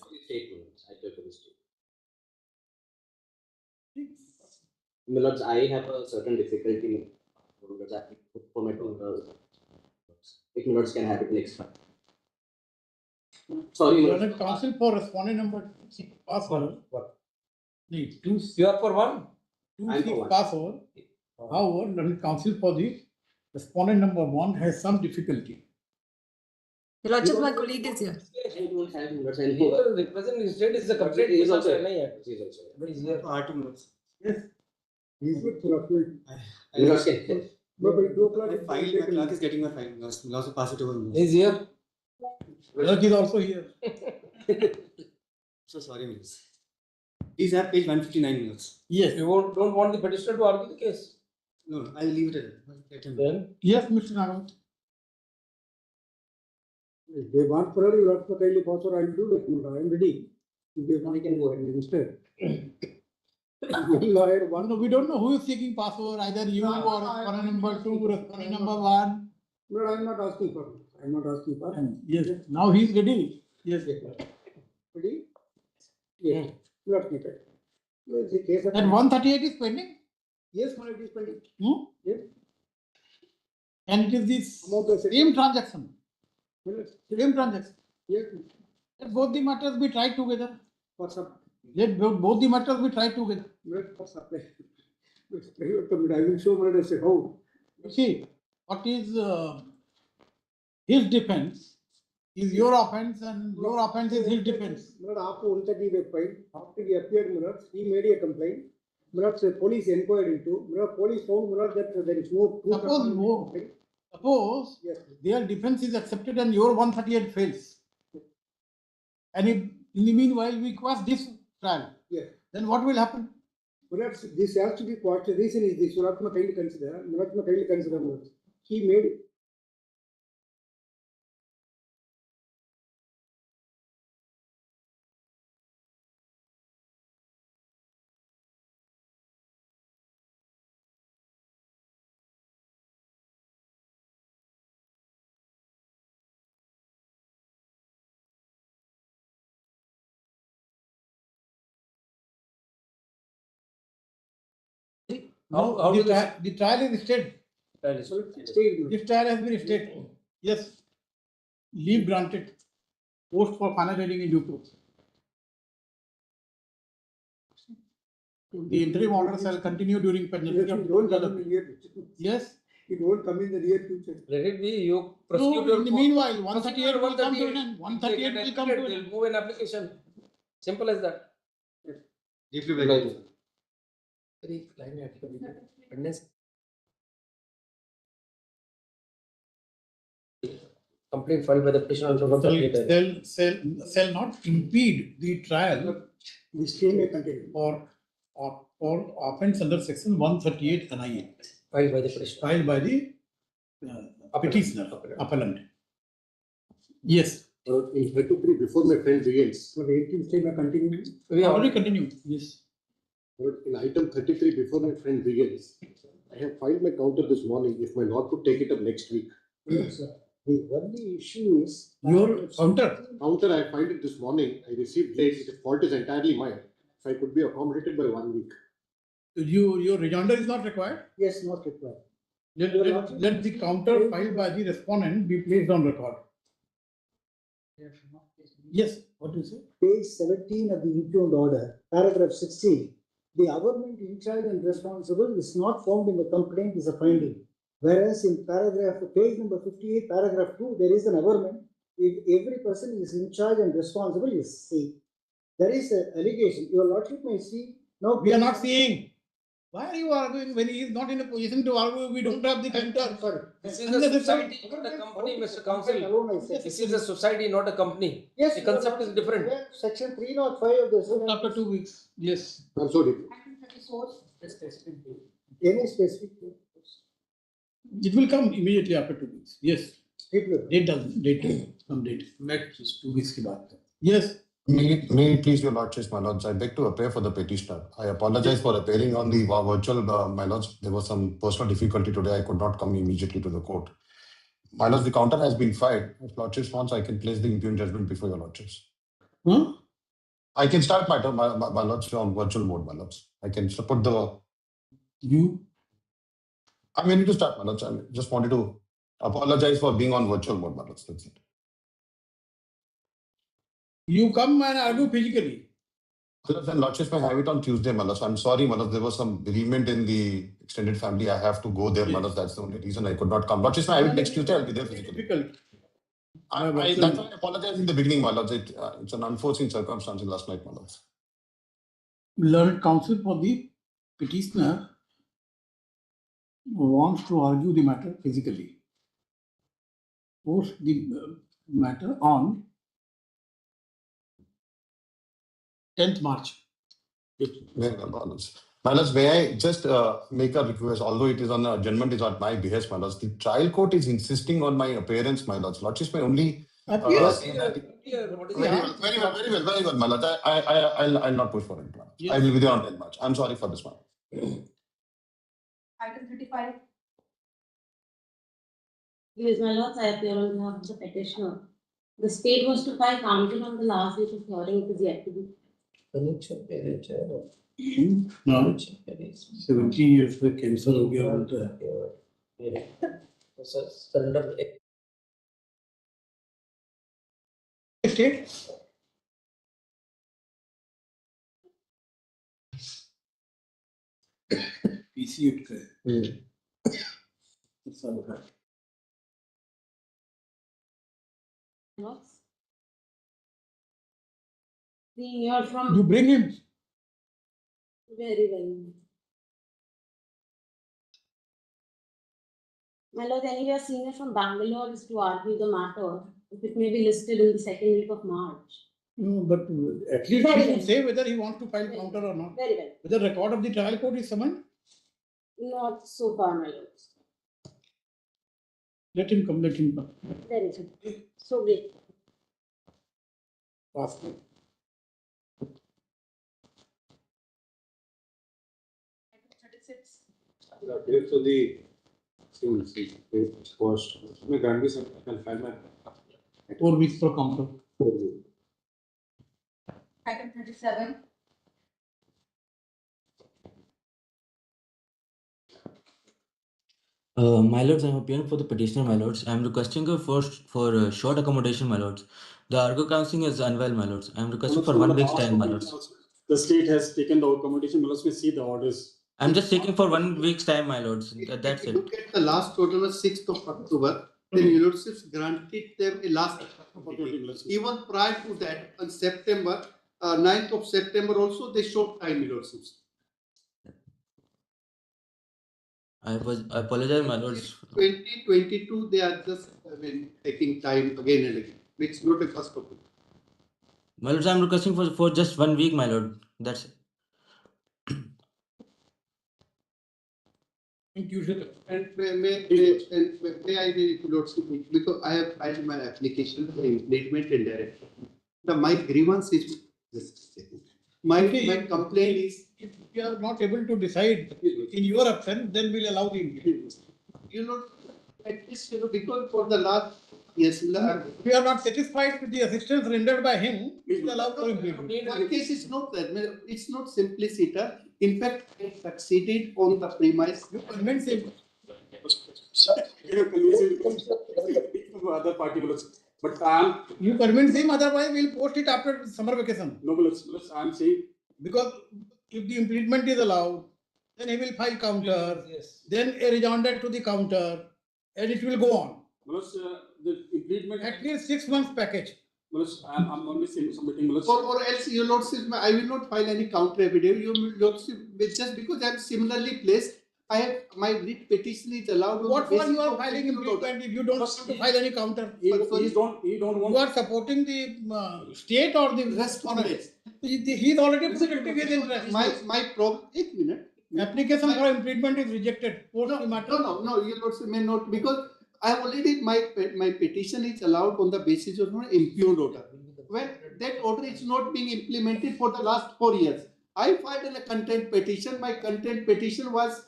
Milords, I have a certain difficulty for my 2 if Milords can have it next time. Sorry, Milords. Counsel for respondent number 2 passover. What? Need 2. You are for 1? 2 passover. However, Learned Counsel for the respondent number 1 has some difficulty. Your Lordship, my colleague is here. I don't have Milords He anymore. was representing his state is a complete. He is also here. here. He is also But he is here. 2 minutes. Yes. Milords can. No, but 2 o'clock. My clerk is getting my file. We'll also pass it over. He is here. Clerk is also here. So sorry, Milords. Please have page 159 minutes. Yes. You don't want the petitioner to argue the case? No, I'll leave it at that. Then? Yes, Mr. Nagam. If they want for you have to kindly passover, I will do that. I am ready. If they want, I can go ahead instead. Lawyer one. No, we don't know who is seeking passover, either you or respondent number 2, respondent number 1. No, I am not asking for. I am not asking for. Yes, now he is ready. Yes. Ready? Yes. Not needed. The case of. And 138 is pending? Yes, my it is pending. Yes. And it is this Amount of same transaction. Yes. Same transaction. Yes. Let both the matters be tried together. For some. Let both the matters be tried together. Not for supply. I will show my say how. You see, what is his defense is your offense and your offense is his defense. After 135, after he appeared, he made a complaint. Police inquired into. Police found that there is no proof. Suppose yes. Their defense is accepted and your 138 fails. And if in the meanwhile we quash this trial, yes. Then what will happen? Perhaps this has to be quite. The reason is this. Muratma kindly consider. He made. No, the trial is stayed. This trial has been stayed. Yes. Leave granted. Post for final hearing in due course. The interim order shall continue during pendency of yes. It won't come in the near future. Let it be. You prosecute. No, in the meanwhile, 138 will come to an end. 138 will come to an end. Move an application. Simple as that. Deeply valuable. Complaint filed by the petitioner from the Shall not impede the trial The stay may continue. or offence under section 138 NIA. filed by the petitioner. Filed by the petitioner, appellant. Yes. In 23, before my friend begins. So the 18th stay may continue. We already continue. Yes. In item 33, before my friend begins, I have filed my counter this morning. If my lord could take it up next week. Yes, sir. The only issue is. Your counter. Counter, I filed it this morning. I received late. The fault is entirely mine. If I could be accommodated by 1 week. Your rejoinder is not required? Yes, not required. Let the counter filed by the respondent be placed on record. Yes, what do you say? Page 17 of the impugned order, paragraph 16. The government in charge and responsible is not found in the complaint is a finding. Whereas in page number 58, paragraph 2, there is an averment. If every person is in charge and responsible is C. There is an allegation. Your lordship may see. No, we are not seeing. Why are you arguing when he is not in a position to argue? We don't have the counter. This is a society, not a company, Mr. Counsel. This is a society, not a company. Yes, the concept is different. Yeah, section 305 of the. After 2 weeks. Yes. I'm sorry. Any specific. It will come immediately after 2 weeks. Yes. Some date. Next 2 weeks. Yes. May it please your lordships, my lords, I beg to appear for the petitioner. I apologize for appearing on the virtual, my lords. There was some personal difficulty today. I could not come immediately to the court. My lords, the counter has been filed. If lordships wants, I can place the impugned judgment before your lordships. I can start my lords on virtual mode, my lords. I can put the... I'm ready to start, my lords. I just wanted to apologize for being on virtual mode, my lords. That's it. You come and argue physically. And lordships may have it on Tuesday, my lords. I'm sorry, my lords. There was some bereavement in the extended family. I have to go there, my lords. That's the only reason I could not come. Lordships may have it next Tuesday. I'll be there physically. That's why I apologize in the beginning, my lords. It's an unforeseen circumstance last night, my lords. Learned counsel for the petitioner wants to argue the matter physically. Post the matter on 10th March. My lords, may I just make a request, although it is on the adjournment is at my behest, my lords. The trial court is insisting on my appearance, my lords. Lordships may only... Very well, my lords. I'll not push for it. Yes. I will be there on 10th March. I'm sorry for this one. Item 35. Yes, my lords, I appear on behalf of the petitioner. The state was to file counter on the last date of hearing. It is yet to be. 70 years से cancer हो गया बोलता है surrender state PC it का You're from. You bring him. Very well. My lord, anyway, a senior from Bangalore is to argue the matter. If it may be listed in the second week of March. No, but at least he should say whether he wants to file counter or not. Very well. Whether record of the trial court is summoned? Not so far, my lords. Let him come, let him come. Very good. So great. Fast. Here to the cost. May grant me some. I'll file my 4 weeks for counter. 4 weeks. Item 37. My lords, I am appearing for the petitioner, my lords. I am requesting for short accommodation, my lords. The Argo counseling is unwell, my lords. I am requesting for 1 week's time, my lords. The state has taken the accommodation. Let me see the orders. I'm just taking for 1 week's time, my lords. That's it. If you get the last total was 6th of October, then universities granted them a last opportunity. Even prior to that, on September, 9th of September also, they showed time, Your Lordship. I apologize, my lords. 2022, they are just taking time again and again. It's not a first of all. My lords, I'm requesting for just 1 week, my lord. That's it. Thank you, sir. And may I read it, Lordship, because I have filed my application for implement and direction. My grievance is just a second. My complaint is, if you are not able to decide in your absence, then we'll allow the implement. you know, at least, because for the last, yes, if you are not satisfied with the assistance rendered by him, we'll allow for implement. my case is not that. It's not simply sitter. In fact, I succeeded on the premise. You convince him. Other party, but you convince him, otherwise we'll post it after summer vacation. No, I'm saying, because if the implement is allowed, then he will file counter, then a rejoinder to the counter, and it will go on. the implement At least 6 months package. I'm only submitting. Or else, Your Lordship, I will not file any counter affidavit. Your Lordship, just because I am similarly placed, I have my writ petition is allowed. What for you are filing implement if you don't want to file any counter? He don't want. You are supporting the state or the respondents. He is already protecting his interest. My problem. 1 minute. Application for implement is rejected. No, Your Lordship may not, because I have already my petition is allowed on the basis of an impugned order. When that order is not being implemented for the last 4 years, I filed a content petition. My content petition was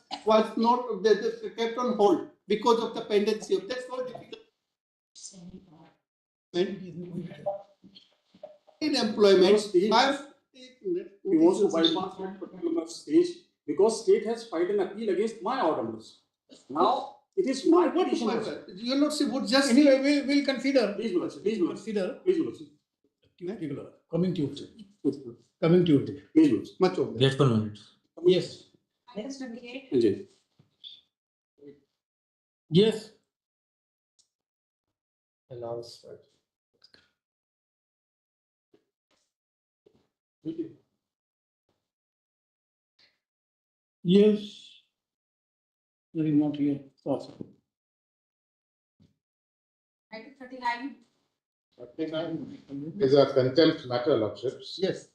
not kept on hold because of the pendency of that's so difficult. In employment, he wants to bypass that particular stage because state has filed an appeal against my orders. Now it is my petition. You not see what just anyway we'll consider. Please, consider. Coming Tuesday. Coming Tuesday. Please, much of Yes, 1 minute. Yes. Yes. Announcement. Yes. There is not here. Possible. Item 39. 39 is a contempt matter, Lordships. Yes.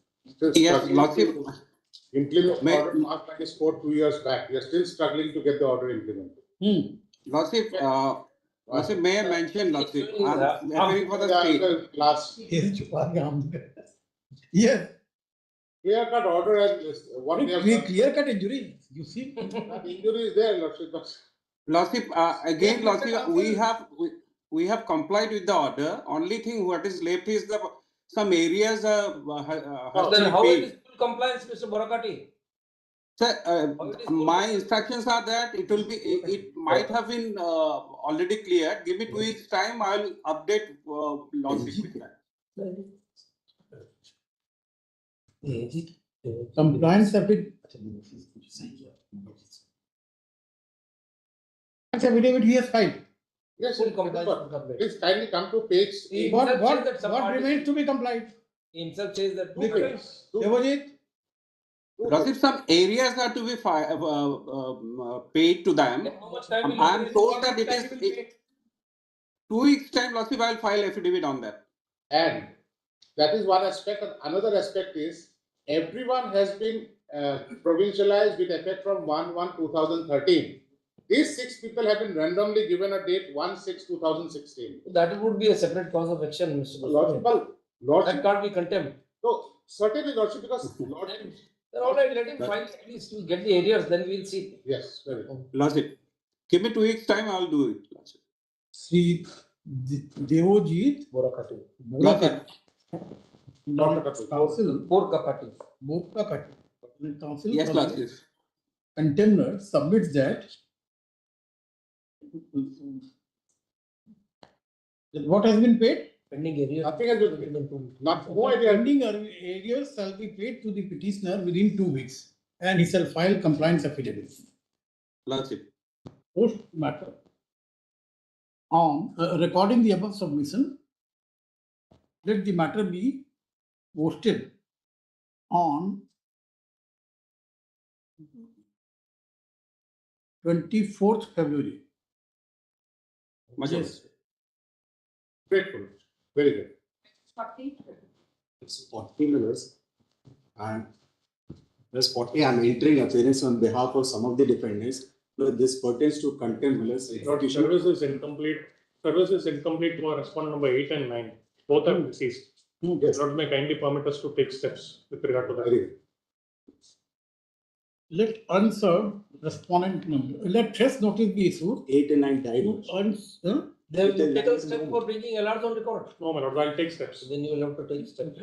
Yes, Lordship. Implement order marked by this court 2 years back. We are still struggling to get the order implemented. Lordship, Lordship, may I mention, Lordship, I'm appealing for the state. Last. Yes. Clear cut order and what we have done. Clear cut injury. You see. That injury is there, Lordship. Lordship, again, Lordship, we have complied with the order. Only thing what is left is the some areas has then how it is full compliance, Mr. Borakati? Sir, my instructions are that it might have been already cleared. Give me 2 weeks time. I will update Lordship with that. Compliance affidavit he has filed. Yes, please kindly come to page. What remains to be complied? Himself says that Lordship, some areas are to be paid to them. I am told that it is 2 weeks time. Lordship, I will file affidavit on that. And that is one aspect. And another aspect is everyone has been provincialized with effect from 1/1/2013. These 6 people have been randomly given a date 1/6/2016. That would be a separate cause of action, Mr. Lordship, that can't be contempt. So certainly, Lordship, because Lordship. Then all right, let him file at least to get the areas, then we'll see. Yes, very good. Lordship, give me 2 weeks time. I will do it. Lordship. Sri Devojit Borakati. Council. Borakati. Council. Yes, Lordship. Contender submits that. What has been paid? Pending areas. Nothing has been paid. No idea. Pending areas shall be paid to the petitioner within 2 weeks, and he shall file compliance affidavit. Lordship. Post matter on recording the above submission. Let the matter be posted on 24th February. Much Yes. Grateful. Very good. It's 40 minutes. And there's 40, I'm entering appearance on behalf of some of the defendants. But this pertains to contempt. Service is incomplete. Service is incomplete for respondent number 8 and 9. Both are deceased. Yes. Not may kindly permit us to take steps with regard to that. Let unserved respondent number, let test notice be issued. 8 and 9 died. They have taken steps for bringing alarms on record. No, my lord, I'll take steps. Then you will have to take steps.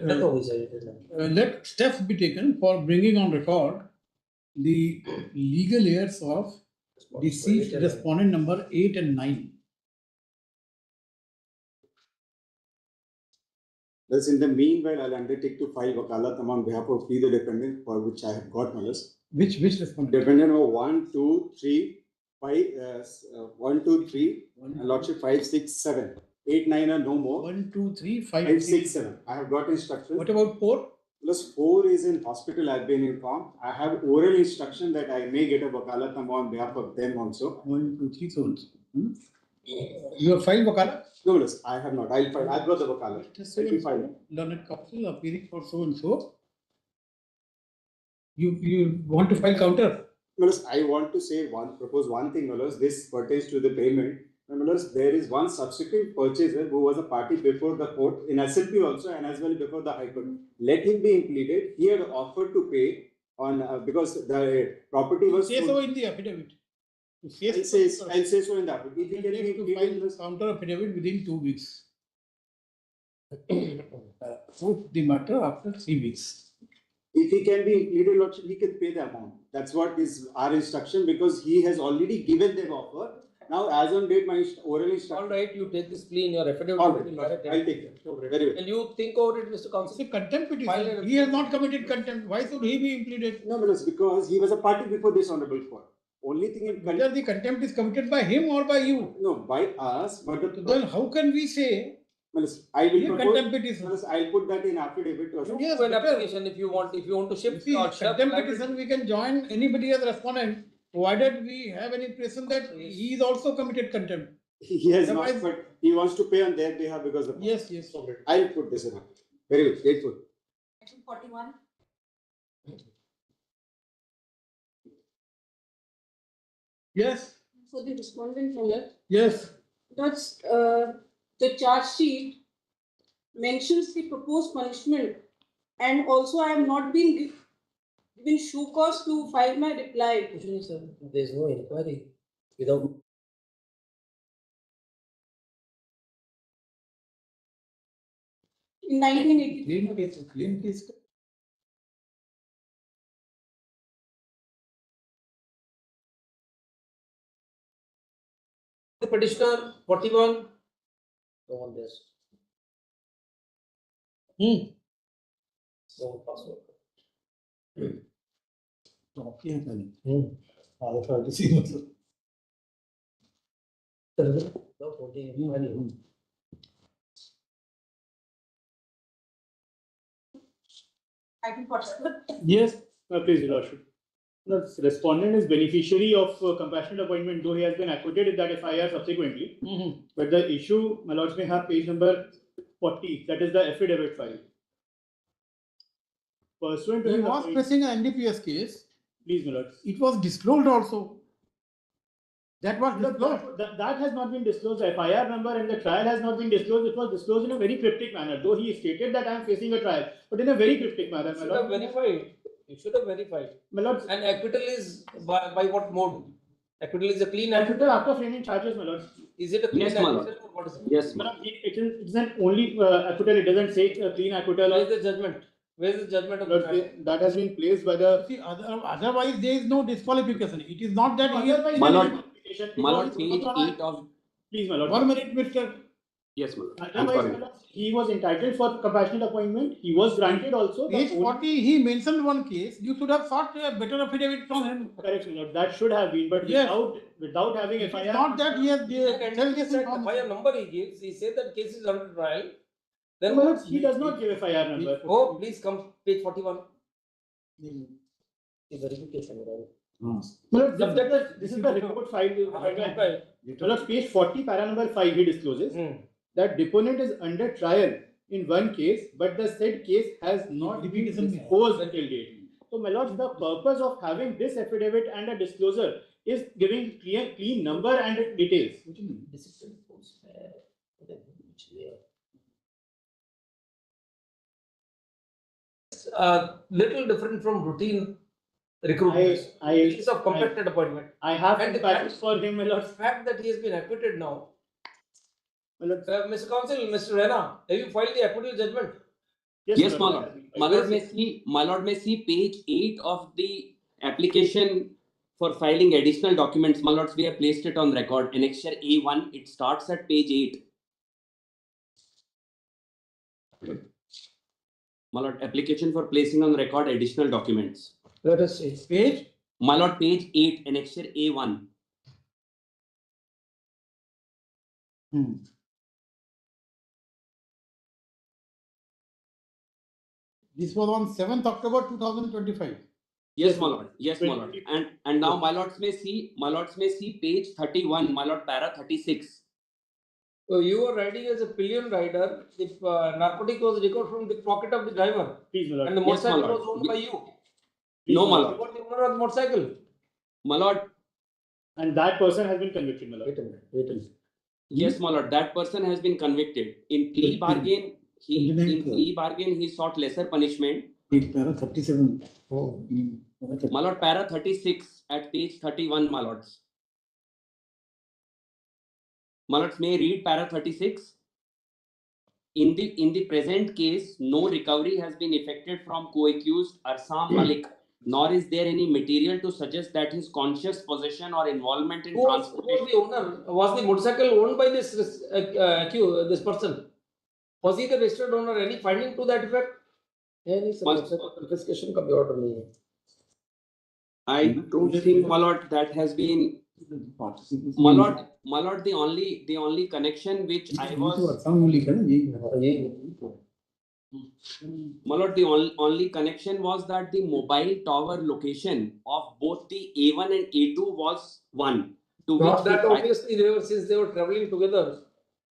Let steps be taken for bringing on record the legal heirs of deceased respondent number 8 and 9. Thus, in the meanwhile, I'll undertake to file wakalat on behalf of the defendant for which I have got malas. Which respondent? Defendant number 1, 2, 3, 5, 1, 2, 3, and Lordship 5, 6, 7. 8, 9 are no more. 1, 2, 3, 5, 6, 7. I have got instructions. What about 4? Plus 4 is in hospital, I've been informed. I have oral instruction that I may get a wakalat on behalf of them also. 1, 2, 3, so. You have filed wakalat? No, yes, I have not. I'll file. I've got the wakalat. Let me file. Learned counsel appearing for so and so. You want to file counter? Malas, I want to say propose one thing, Malas. This pertains to the payment. Malas, there is one subsequent purchaser who was a party before the court in SLP also and as well before the High Court. Let him be impleaded. He had offered to pay on because the property was. Say so in the affidavit. I'll say so in the affidavit. If he can be impleaded, counter affidavit within 2 weeks. Put the matter after 3 weeks. If he can be impleaded, Lordship, he can pay the amount. That's what is our instruction because he has already given them offer. Now, as on date, my oral instruction. All right, you take this plea in your affidavit. All right, I'll take it. Very well. And you think over it, Mr. Counsel? The contempt petition. He has not committed contempt. Why should he be impleaded? No, because he was a party before this honorable court. Only thing in whether the contempt is committed by him or by you. No, by us. But then how can we say? I will propose. I'll put that in affidavit. Yes, an application if you want to shift. See, contempt petition we can join anybody as respondent, provided we have an impression that he is also committed contempt. He has not, but he wants to pay on their behalf because of. Yes. I'll put this in. Very good. Grateful. Section 41. Yes. For the respondent, my lord. Yes. That's the charge sheet mentions the proposed punishment, and also I have not been given shoe cause to file my reply. There is no inquiry without. In 1983. Clean case. The petitioner 41. Go on this. So password. Item 47. Yes. Please, Your Lordship. The respondent is beneficiary of compassionate appointment, though he has been acquitted in that FIR subsequently. But the issue, my lords may have page number 40, that is the affidavit file. Pursuant to He his was facing an NDPS case. Please, my lords. It was disclosed also. That was disclosed. That has not been disclosed. The FIR number and the trial has not been disclosed. It was disclosed in a very cryptic manner, though he stated that I am facing a trial, but in a very cryptic manner. You should have verified. You should have verified. My lords. And acquittal is by what mode? Acquittal is a clean acquittal after framing charges, my lords. Is it a clean acquittal or what is it? Yes, madam. It's an only acquittal. It doesn't say clean acquittal. Where is the judgment? Where is the judgment of the trial? That has been placed by the. See, otherwise there is no disqualification. It is not that he has. My lord, page 8 of. Please, my lord. 1 minute, Mr. Yes, my lord. Otherwise, he was entitled for compassionate appointment. He was granted also. Page 40, he mentioned one case. You should have sought a better affidavit from him. Correct, my lord. That should have been, but yes. without having it FIR. It's not that he has FIR number he gives. He said that case is under trial. Then he does not give a FIR number. Oh, please come page 41. This is the report filed. Well, page 40, para number 5, he discloses that deponent is under trial in one case, but the said case has not been disposed until date. So, my lords, the purpose of having this affidavit and a disclosure is giving clean number and details. Little different from routine recruitment. It is of compacted appointment. I have and the compassion fact, for him, my lord. fact that he has been acquitted now. Mr. Counsel, Mr. Rana, have you filed the acquittal judgment? Yes, my lord. My lord may see page 8 of the application for filing additional documents. My lords, we have placed it on record. Annexure A1, it starts at page 8. My lord, application for placing on record additional documents. Let us see. Page? My lord, page 8, annexure A1. This was on 7th October 2025. Yes, my lord. Yes, my lord. And now my lords may see page 31, my lord, para 36. So you were riding as a pillion rider. If narcotic was recovered from the pocket of the driver, and the motorcycle was owned by you. No, my You lord. were the owner of the motorcycle. My lord. And that person has been convicted, my lord. Wait a minute. Yes, my lord. That person has been convicted. In plea bargain, he sought lesser punishment. Para 37. My lord, para 36 at page 31, my lords. My lords, may I read para 36? In the present case, no recovery has been effected from co-accused Arsam Malik, nor is there any material to suggest that his conscious possession or involvement in transportation. Who was the owner? Was the motorcycle owned by this this person? Was he the registered owner? Any finding to that effect? Confiscation का भी order नहीं है. I don't think, my lord, that has been. My lord, the only connection which I was. My lord, the only connection was that the mobile tower location of both the A1 and A2 was one. To Not which that obviously since they were traveling together.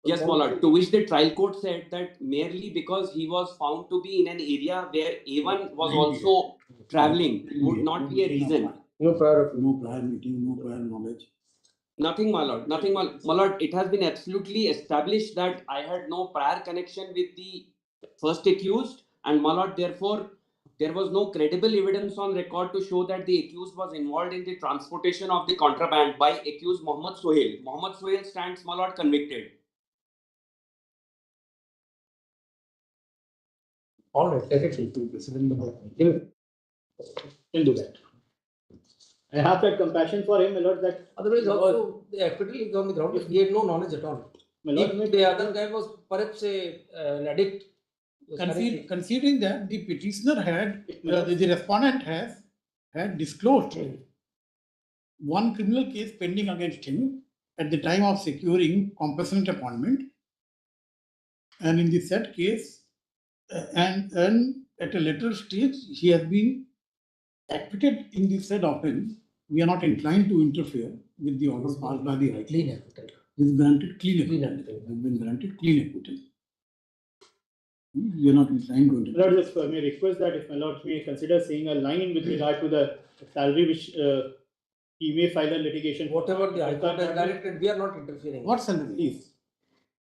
Yes, my lord. To which the trial court said that merely because he was found to be in an area where A1 was also traveling would not be a reason. No prior meeting, no prior knowledge. Nothing, my lord. Nothing, my lord. It has been absolutely established that I had no prior connection with the first accused, and my lord, therefore, there was no credible evidence on record to show that the accused was involved in the transportation of the contraband by accused Mohammed Sohail. Mohammed Sohail stands, my lord, convicted. All right, let it be. He'll do that. I have that compassion for him, my lord, that otherwise also the acquittal is on the ground. He had no knowledge at all. If the other guy was perhaps an addict. Considering that the petitioner had, the respondent had disclosed one criminal case pending against him at the time of securing compassionate appointment, and in the said case, and at a later stage, he has been acquitted in the said offence. We are not inclined to interfere with the orders passed by the High Court. This is granted clean acquittal. Has been granted clean acquittal. We are not inclined to interfere. Lord, just may request that if my lord may consider saying a line with regard to the salary which he may file a litigation. Whatever the High Court has directed, we are not interfering. What salary is?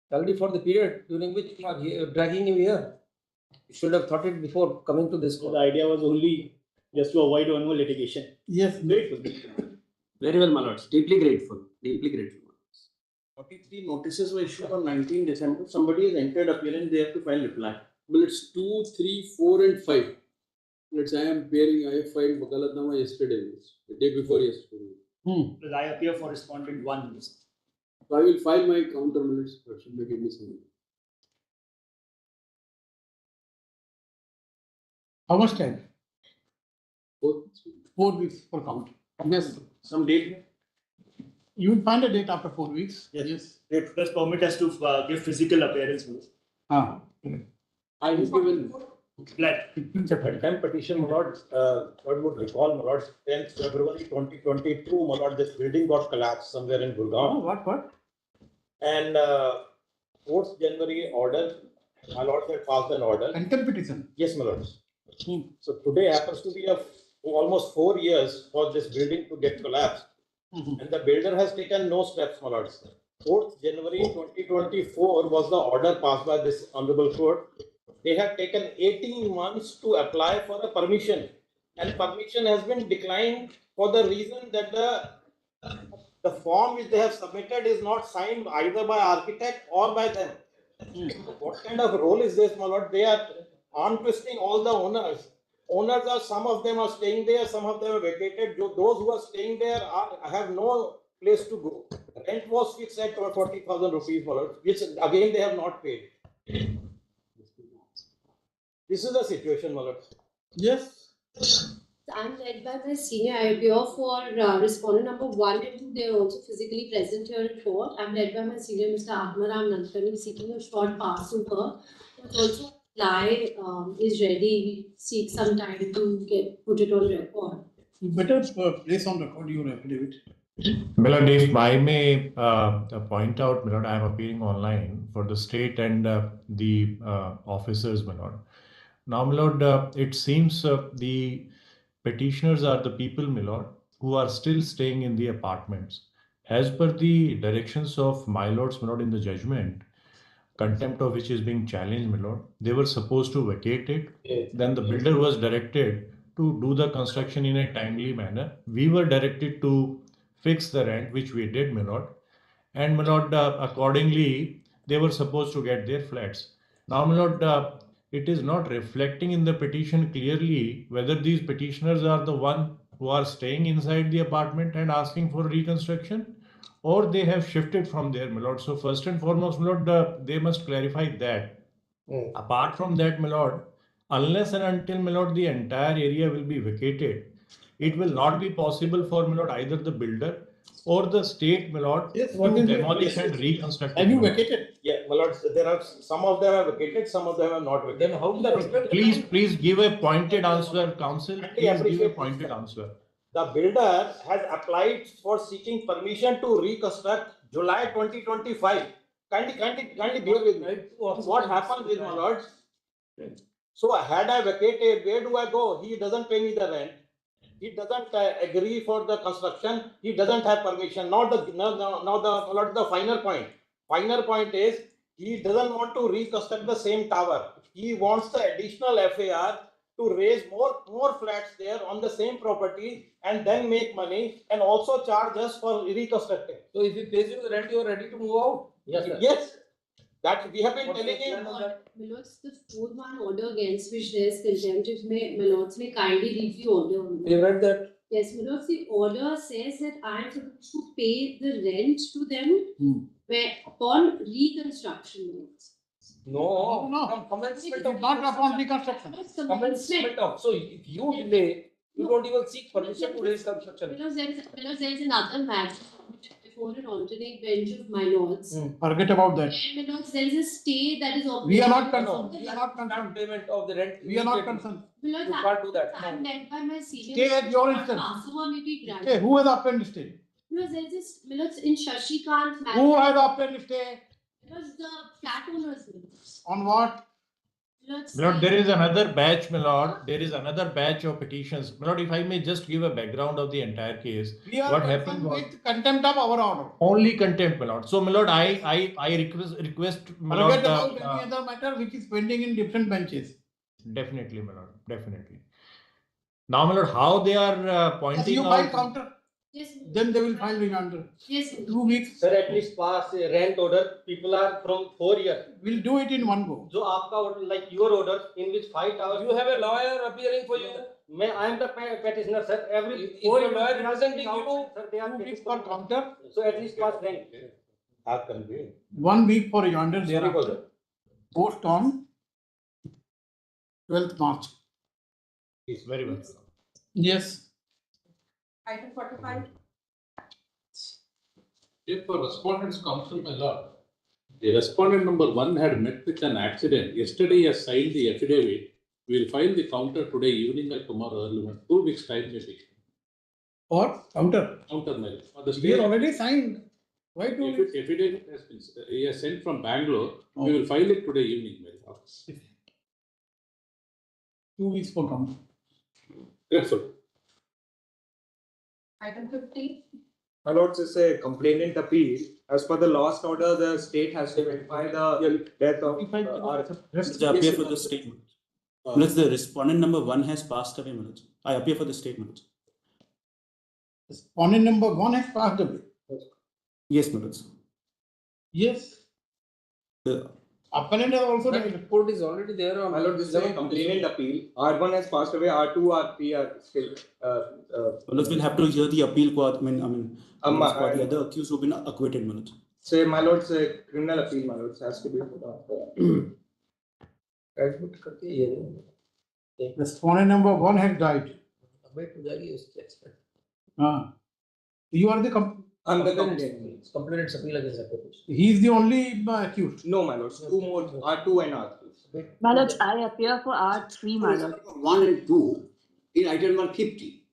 Salary for the period during which you are dragging him here. You should have thought it before coming to this court. The idea was only just to avoid one more litigation. Yes, grateful. Very well, my lords. Deeply grateful. Deeply grateful. 43 notices were issued on 19 December. Somebody has entered appearance, they have to file reply. Well, it's 2, 3, 4, and 5. Let's say I am appearing, I have filed Wakalatnama yesterday, the day before yesterday. Because I appear for respondent 1. So I will file my counter minutes. Should they give me some? How much time? 4 weeks for count. Yes, some date. You will find a date after 4 weeks. Yes. It does permit us to give physical appearance. I have given. Time petition, my lord, what would recall, my lord, 10th February 2022, my lord, this building got collapsed somewhere in Gurgaon. What? And 4th January order, my lord had passed an order. Contempt petition. Yes, my lord. So today happens to be almost 4 years for this building to get collapsed. And the builder has taken no steps, my lord. 4th January 2024 was the order passed by this honorable court. They have taken 18 months to apply for a permission, and permission has been declined for the reason that the form which they have submitted is not signed either by architect or by them. What kind of role is this, my lord? They are arm twisting all the owners. Owners are, some of them are staying there, some of them are vacated. Those who are staying there have no place to go. Rent was fixed at 40,000 rupees, my lord, which again they have not paid. This is the situation, my lord. Yes. I'm led by my senior. I appear for respondent number 1 and 2. They are also physically present here in court. I'm led by my senior, Mr. Atmaram Nantani, seeking a short pass over. But also, reply is ready. We seek some time to put it on record. You better place on record your affidavit. Milord, if I may point out, Milord, I am appearing online for the state and the officers, Milord. Now, Milord, it seems the petitioners are the people, Milord, who are still staying in the apartments. As per the directions of my lords, Milord, in the judgment, contempt of which is being challenged, Milord, they were supposed to vacate it. Then the builder was directed to do the construction in a timely manner. We were directed to fix the rent, which we did, Milord. And Milord, accordingly, they were supposed to get their flats. Now, Milord, it is not reflecting in the petition clearly whether these petitioners are the one who are staying inside the apartment and asking for reconstruction, or they have shifted from there, Milord. So first and foremost, Milord, they must clarify that. Apart from that, Milord, unless and until, Milord, the entire area will be vacated, it will not be possible for, Milord, either the builder or the state, Milord, to demolish and reconstruct. Have you vacated? Yeah, my lord, there are some of them are vacated, some of them are not vacated. Then how the Please give a pointed answer, counsel. Please give a pointed answer. The builder has applied for seeking permission to reconstruct July 2025. Kindly bear with me. What happens is, my lord, so had I vacated, where do I go? He doesn't pay me the rent. He doesn't agree for the construction. He doesn't have permission. Now the final point. Final point is he doesn't want to reconstruct the same tower. He wants the additional FAR to raise more flats there on the same property and then make money and also charge us for reconstructing. So if he pays you the rent, you are ready to move out? Yes, sir. Yes. That we have been telling him. Milords, the 4-1 order against which there is contempt, if Milords may kindly read the order. You read that? Yes, Milords, the order says that I am supposed to pay the rent to them upon reconstruction. No. Commencement of not upon reconstruction. Commencement of. So if you delay, you don't even seek permission to raise construction. Because there is another matter before an alternate bench of my lords. Forget about that. Milords, there is a stay that is operating. We are not concerned. We are not concerned. Payment of the rent. We are not concerned. Milords, you can't do that. I'm led by my senior. Stay at your instance. Passover may be granted. Okay, who has obtained stay? Milords, there is this, Milords, in Shashikant's matter. Who has obtained stay? Milords, the flat owners. Milords. On what? Milord, there is another batch, Milord. There is another batch of petitions. Milord, if I may just give a background of the entire case. What happened was with contempt of our order. Only contempt, Milord. So, Milord, I request Milord. Forget about any other matter which is pending in different benches. Definitely, Milord. Definitely. Now, Milord, how they are pointing you out. buy counter. Yes. Then they will file rejoinder. Yes. 2 weeks. Sir, at least pass rent order. People are from 4 years. We'll do it in one go. So, aapka order, like your order, in which 5 hours. You have a lawyer appearing for you. I am the petitioner, sir. Every 4 years lawyer representing you. Sir, they are 2 weeks for counter. So at least pass rent. 1 week for rejoinder thereafter. Post on 12th March. Yes, very well. Yes. Item 45. If for respondent's counsel, my lord, the respondent number 1 had met with an accident. Yesterday he has signed the affidavit We will file the counter today evening or tomorrow early morning. 2 weeks time maybe. Or counter? Counter, my lord. For the We are state, already signed. Why do if it has been, he has sent from Bangalore, we will file it today evening, my lord. 2 weeks for counter? Grateful. Item 50. My lords, it's a complainant appeal. As per the last order, the state has to verify the death of I appear for the statement. Manoj, the respondent number 1 has passed away, Manoj. I appear for the statement. Respondent number 1 has passed away. Yes, Manoj. Yes. The appellant has also That report is already there on. My lord, this is a complainant appeal. R1 has passed away. R2, R3 are still. Manoj will have to hear the appeal for, for the other accused who have been acquitted, Manoj. Say, my lord, a criminal appeal, my lord, has to be put on. Respondent number 1 has died. You are the I'm the complainant's appeal against application. He is the only accused. No, my lord. 2 more, R2 and R3. My lord, I appear for R3, my lord. 1 and 2 in item 150.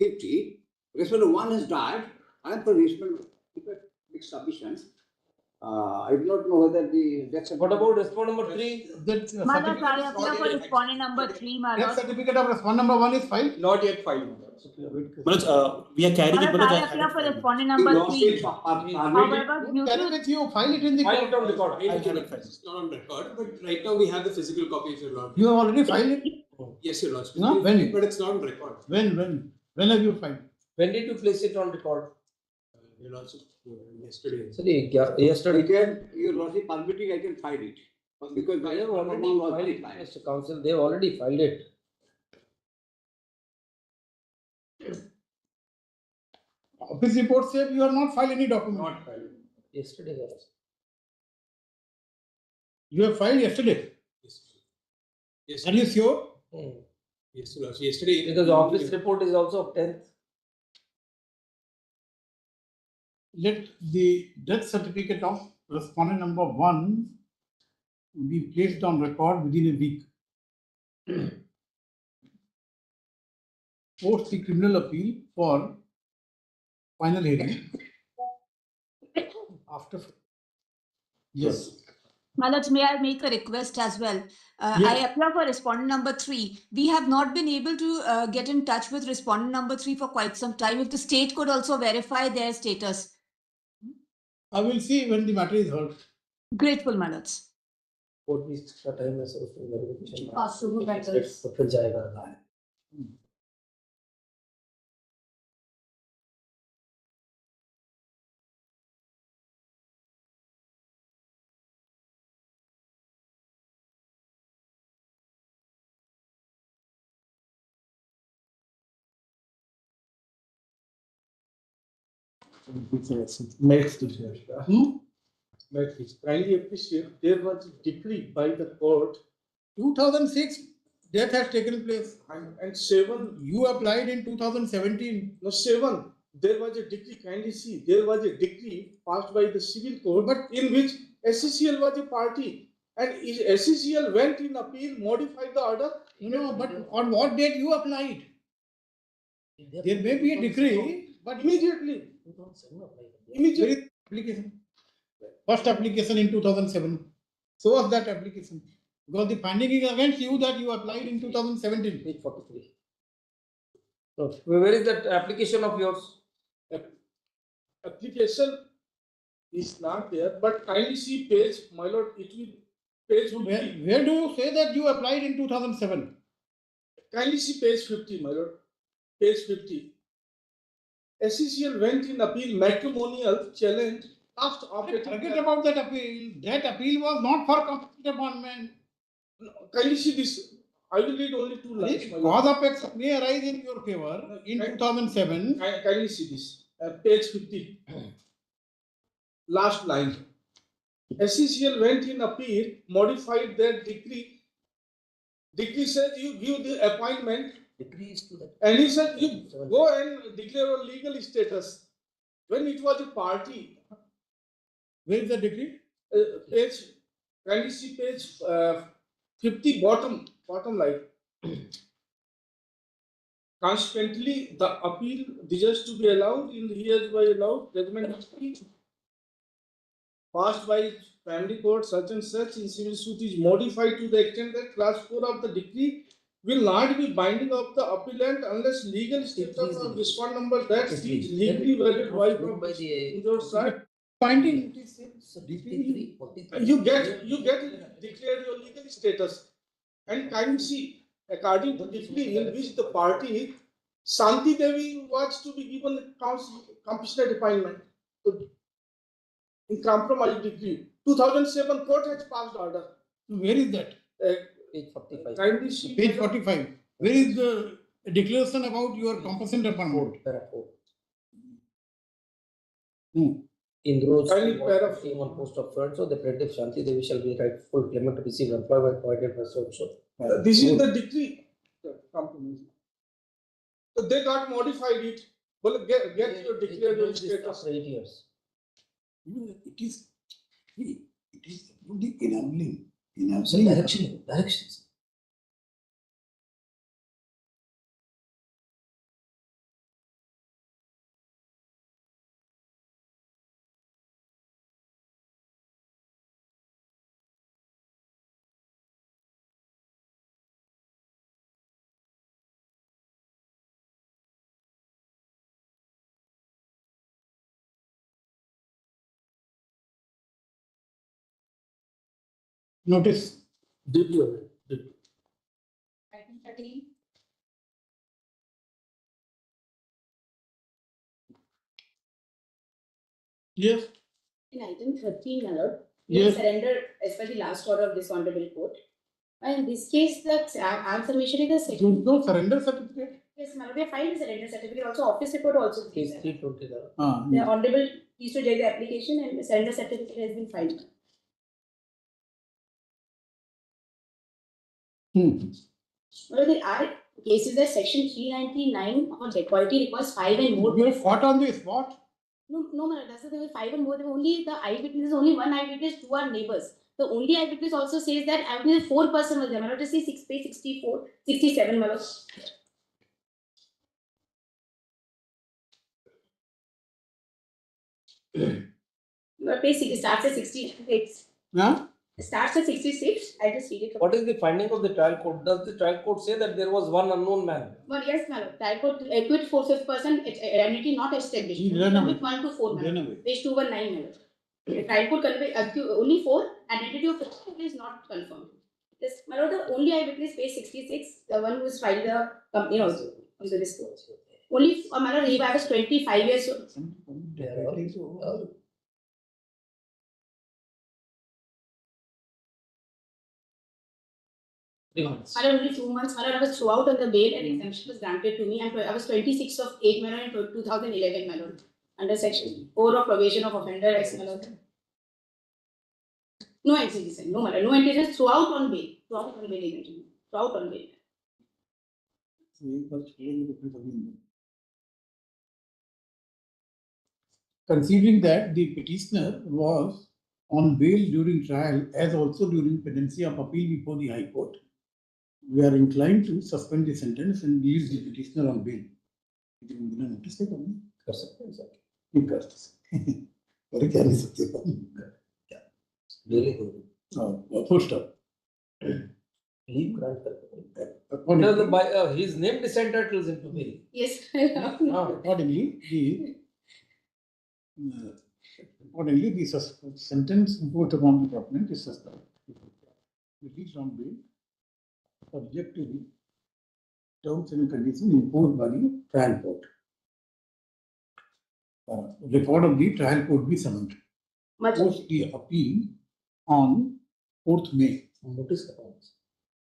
50. Respondent 1 has died. I am for respondent submission. I do not know whether the death certificate. What about respondent number 3? My lord, I appear for respondent number 3, my Death lord. certificate of respondent number 1 is filed? Not yet filed. Manoj, we are carrying My it, lord, I Manoj. appear for respondent number 3. However, due Carry to with you, file it in the File it court. on record. It's not on record, but right now we have the physical copy of your lord. You have already filed it? Yes, your lord. No? When? But it's not on record. When have you filed? When did you place it on record? Your lord, yesterday. Yesterday. I can, your lordship permitting, I can file it. Because They have already filed it, Mr. Counsel. They have already filed it. Office report says you have not filed any document. Not filed. Yesterday. You have filed yesterday. Yes. Are you sure? Yes, your lord. Yesterday. Because the office report is also of 10th. Let the death certificate of respondent number 1 be placed on record within a week. Post the criminal appeal for final hearing. After. Yes. My lords, may I make a request as well? I Yes. appear for respondent number 3. We have not been able to get in touch with respondent number 3 for quite some time. If the state could also verify their status. I will see when the matter is heard. Grateful, my lords. 4 weeks का time है sir उसमें verification. Possible matters. तो फिर जाएगा. Next, kindly appreciate, there was a decree by the court. 2006, death has taken place. And 7. You applied in 2017. No, 7. There was a decree, kindly see, there was a decree passed by the civil court, but in which SCCL was a party. And SCCL went in appeal, modified the order. No, but on what date you applied? There may be a decree, but immediately. Immediately. Application. First application in 2007. So was that application. Because the finding is against you that you applied in 2017. Page 43. So, where is that application of yours? Application is not there, but kindly see page, my lord, it will page 50. Where do you say that you applied in 2007? Kindly see page 50, my lord. Page 50. SCCL went in appeal matrimonial challenge after Forget about that appeal. That appeal was not for complete appointment. Kindly see this. I will read only 2 lines. Cause of X may arise in your favor in 2007. Kindly see this. Page 50. Last line. SCCL went in appeal, modified their decree. Decree says you give the appointment. Decrees to that. And he said you go and declare a legal status. When it was a party. Where is the decree? Page, kindly see page 50 bottom line. Consequently, the appeal deserves to be allowed in the hereby allowed judgment passed by family court such and such in civil suit is modified to the extent that class 4 of the decree will not be binding of the appellant unless legal status of respond number that is legally valid by the side. Finding you get declare your legal status and kindly see according to decree in which the party Santi Devi was to be given compassionate appointment in compromise decree. 2007 court has passed order. Where is that? Page 45. Kindly see Page 45. Where is the declaration about your compassionate appointment? In those working on post of front, so the plaintiff Shanti Devi shall be rightful claimant to receive employment provided by so. This is the decree. So they got modified it. Well, get your declare your status. 8 years. It is the enabling. So directions. Notice. Did you? Item 13. Yes. In item 13, my lord, Yes. surrender as per the last order of this honorable court. And in this case, the submission is the second. No surrender certificate. Yes, my lord, we have filed the surrender certificate. Also, office report also. Case 320. The honorable used to judge the application and the surrender certificate has been filed. Well, there are cases that section 399 on equality requires 5 and more. You have fought on the spot. No, my lord, that's the thing. 5 and more. There were only the eyewitnesses, only one eyewitness, 2 are neighbors. The only eyewitness also says that eyewitness 4 person was there. My lord, to see 6 page 64, 67, my lord. But page 6 starts at 66. Yeah. Starts at 66. I just read it. What is the finding of the trial court? Does the trial court say that there was one unknown man? Well, yes, my lord. Trial court acquit 4/5 person, identity not established. He ran away. Convict 1 to 4, my Ran lord. away. Page 219, my lord. The trial court convict only 4, identity of the is not confirmed. This, my lord, the only eyewitness, page 66, the one who has filed the company also on the list. Only, my lord, he was 25 years old. I had only 2 months. I was throughout on the bail and exemption was granted to me. And I was 26th of 8, my lord, in 2011, my lord, under section 4 of probation of offender X, my lord. No antecedents, no, my lord, no antecedents throughout on bail. Throughout on bail, throughout on bail. Considering that the petitioner was on bail during trial as also during pendency of appeal before the High Court, we are inclined to suspend the sentence and leave the petitioner on bail. Notice it only. First up. Leave grant. His name descent entitles into bail. Yes. Accordingly, the sentence imposed upon the government is suspended. Released on bail, subject to the terms and conditions imposed by the trial court. Record of the trial court be summoned. Post the appeal on 4th May. Notice.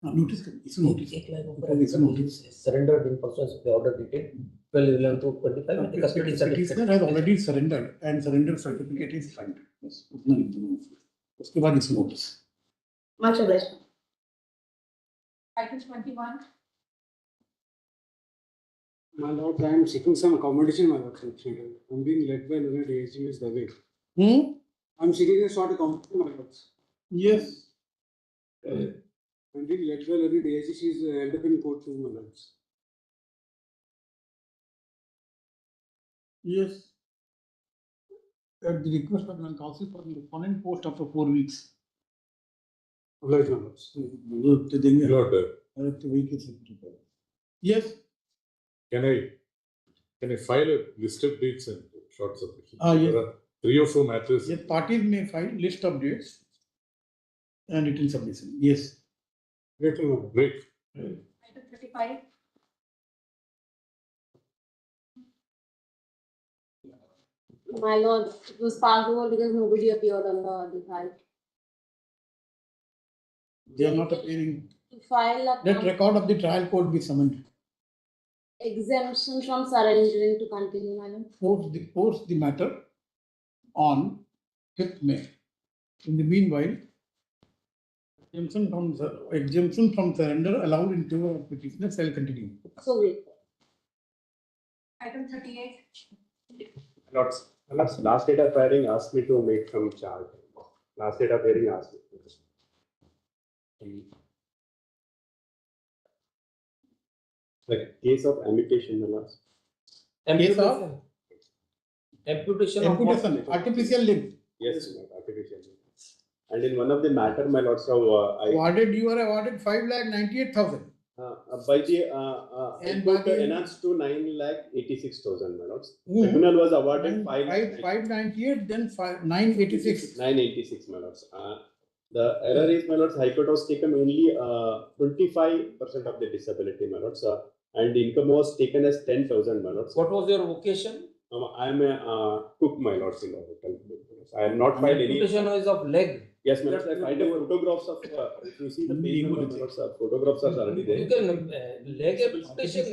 Notice. It's a notice. It's a notice. Surrendered in pursuance of the order dated 12/11 to 25. And the custody petitioner has already surrendered and surrender certificate is filed. Yes. उसके बाद इस notice. Much obliged. Item 21. My lord, I am seeking some accommodation, my lord. I'm being led by Leonard ASG is the way. I'm seeking a short accommodation, my lord. Yes. And the electoral every day, she is held up in court too, my lords. Yes. At the request of my counsel for the respondent post after 4 weeks. Obliged, my lords. तो देंगे। Lord, अरे तो वही कैसे prepare? Yes. can I file a list of dates and short submission? Yes. There are 3 or 4 matters. Yes, parties may file list of dates and written submission. Yes. Great. Item 35. My lord, it was passed over because nobody appeared on the file. They are not appearing. To file a Let record of the trial court be summoned. exemption from surrendering to continue, my lord. Post the matter on 5th May. In the meanwhile, exemption from surrender allowed in favor of petitioner shall continue. So wait. Item 38. Lords, last date of hearing asked me to make some charge. Last date of hearing asked me. Like case of amputation, my lords. Amputation. Amputation of what? Artificial limb. Yes, my lord, artificial limb. And in one of the matter, my lord, so You are awarded 5,98,000. By the And court by the- enhanced to 9,86,000, my lords. Mhm. Tribunal was awarded 598, then 986. 986, my lords. The error is, my lords, High Court was taken only 25% of the disability, my lords, and the income was taken as 10,000, my lords. What was your vocation? I am a cook, my lords, in the hotel. I have not filed any. Amputation is of leg. Yes, my lords, I filed photographs of, if you see the page number, my lords, photographs are already there. You can leg amputation,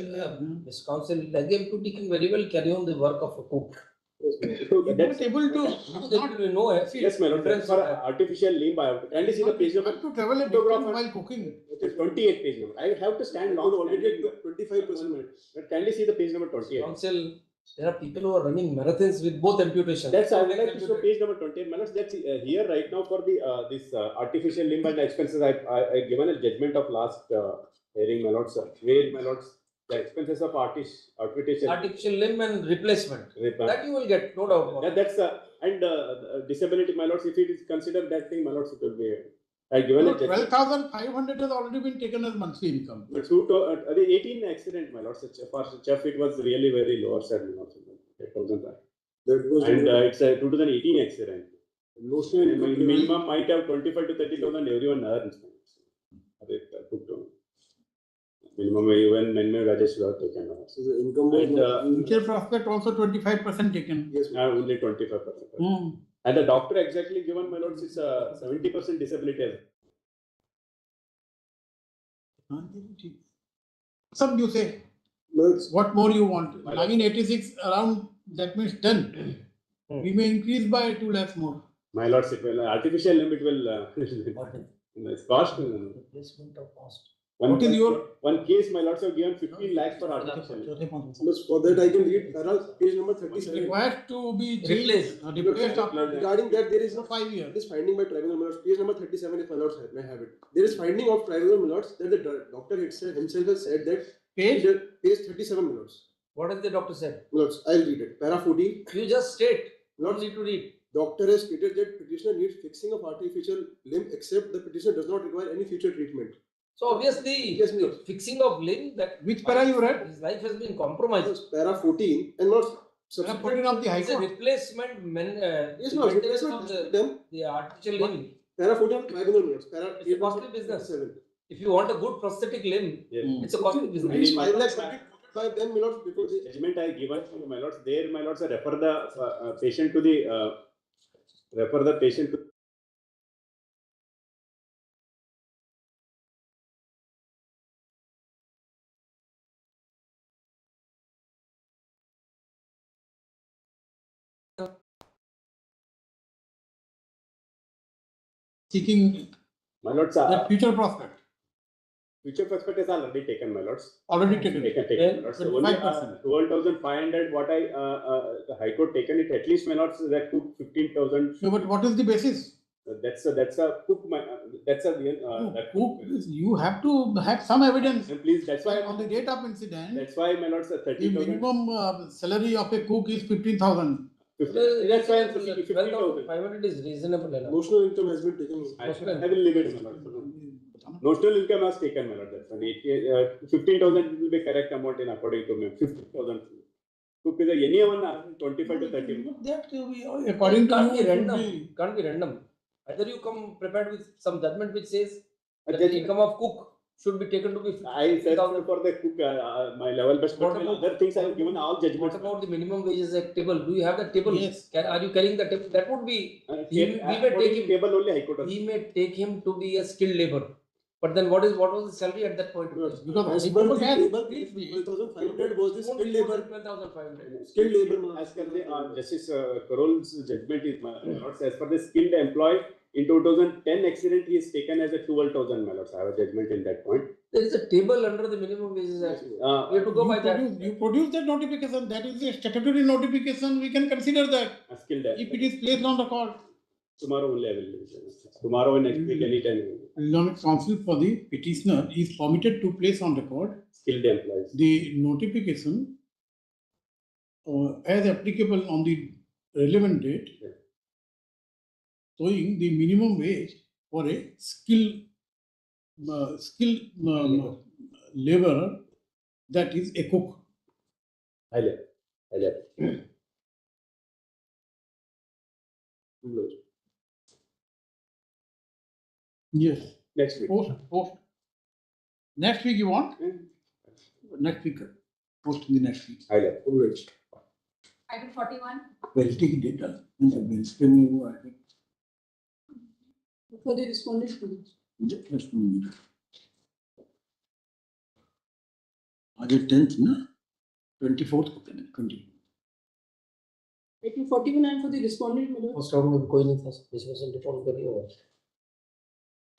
Mr. Counsel, leg amputation can very well carry on the work of a cook. That's able to. Yes, my lord. That's for artificial limb. Can you see the page number? To travel a Photograph while cooking. It is 28 page number. I have to stand long. Already 25%. But can you see the page number 28? Counsel, there are people who are running marathons with both amputations. That's I would like to show page number 28. My lords, that's here right now for the this artificial limb and expenses. I given a judgment of last hearing, my lords, where my lords the expenses of artificial limb and replacement. That you will get, no doubt about it. That's and disability, my lords. If it is considered that thing, my lords, it will be. I given a 12,500 has already been taken as monthly income. The 18 accident, my lords. For chef, it was really very lower side, my lords. 8,000. And it's a 2018 accident. Minimum might have 25 to 30,000 everyone earns. Minimum even Rajesh would have taken. So the income was Future prospect also 25% taken. Yes, only 25%. And the doctor exactly given, my lords, is 70% disability. Some you say. What more you want? 986 around, that means 10. We may increase by 2 lakhs more. My lords, it will artificial limb, it will cost. Replacement of cost. What is your one case? My lords have given 15 lakhs for artificial. For that, I can read page number 37. Required to be replaced. Regarding that, there is no 5 years. This finding by tribunal, my lords, page number 37, if my lords may have it. There is finding of tribunal, my lords, that the doctor himself has said that page 37, my lords. What has the doctor said? My lords, I'll read it. Para 14. You just state. Lords, need to read. Doctor has stated that petitioner needs fixing of artificial limb, except the petitioner does not require any future treatment. So obviously, yes, fixing of limb, that which para you read? His life has been compromised. Para 14 and not para 14 of the High Court. Replacement, yes, no, replacement the artificial limb. Para 14 tribunal notes. Para it's a costly business. If you want a good prosthetic limb, it's a costly business. 5 lakhs by them, my lords, before the judgment I given to my lords, there, my lords, refer the patient to the seeking my lords, the future prospect. Future prospect is already taken, my lords. Already taken. Taken, my lords. So only 12,500. What the High Court taken it, at least, my lords, that took 15,000. No, but what is the basis? That's a cook. That's a that Cook, you have to have some evidence. And please, that's why On the date of incident, that's why my lord said the 30,000. minimum salary of a cook is 15,000. That's why I'm saying 50,000. 500 is reasonable. Notional income has been taken. I will leave it, my lord. Notional income has taken, my lord. That's 15,000 will be correct amount in according to me. 50,000. Cook is anyone 25 to 30. That will be according to Can't you. be it random. should be- Can't be random. Either you come prepared with some judgment which says that judgment. the income of cook should be taken to be I said 50,000. for the cook, my level best. What But about- other things I have given all What judgments. about the minimum wages at table? Do you have that table? Yes. Are you carrying the table? That would be. We may take him. Table only High Court. We may take him to be a skilled labor. But then what was the salary at that point? Because As High per Court the has- table, 12,500 was the skilled labor. 12,500. Skilled labor. As per the Justice Karol's judgment is, my lords, as per the skilled employee in 2010 accident, he is taken as a 12,000, my lords. I have a judgment in that point. There is a table under the minimum wages act. We have to go by that. You produce that notification, that is a statutory notification, we can consider that. A skilled If it is placed on record. Tomorrow only I will. Tomorrow and next week, anytime. Learned counsel for the petitioner is permitted to place on record Skilled employees. the notification as applicable on the relevant date, showing the minimum wage for a skilled laborer, that is a cook. I left. Yes. Next week. Post. Next week you want? Next week. Post in the next week. I left. Item 41. Well, take data. For the respondent. Just 1 minute. आज 10th ना 24th को करना 20. Item 41 and for the respondent. First round में कोई नहीं था. This was a default करी होगा.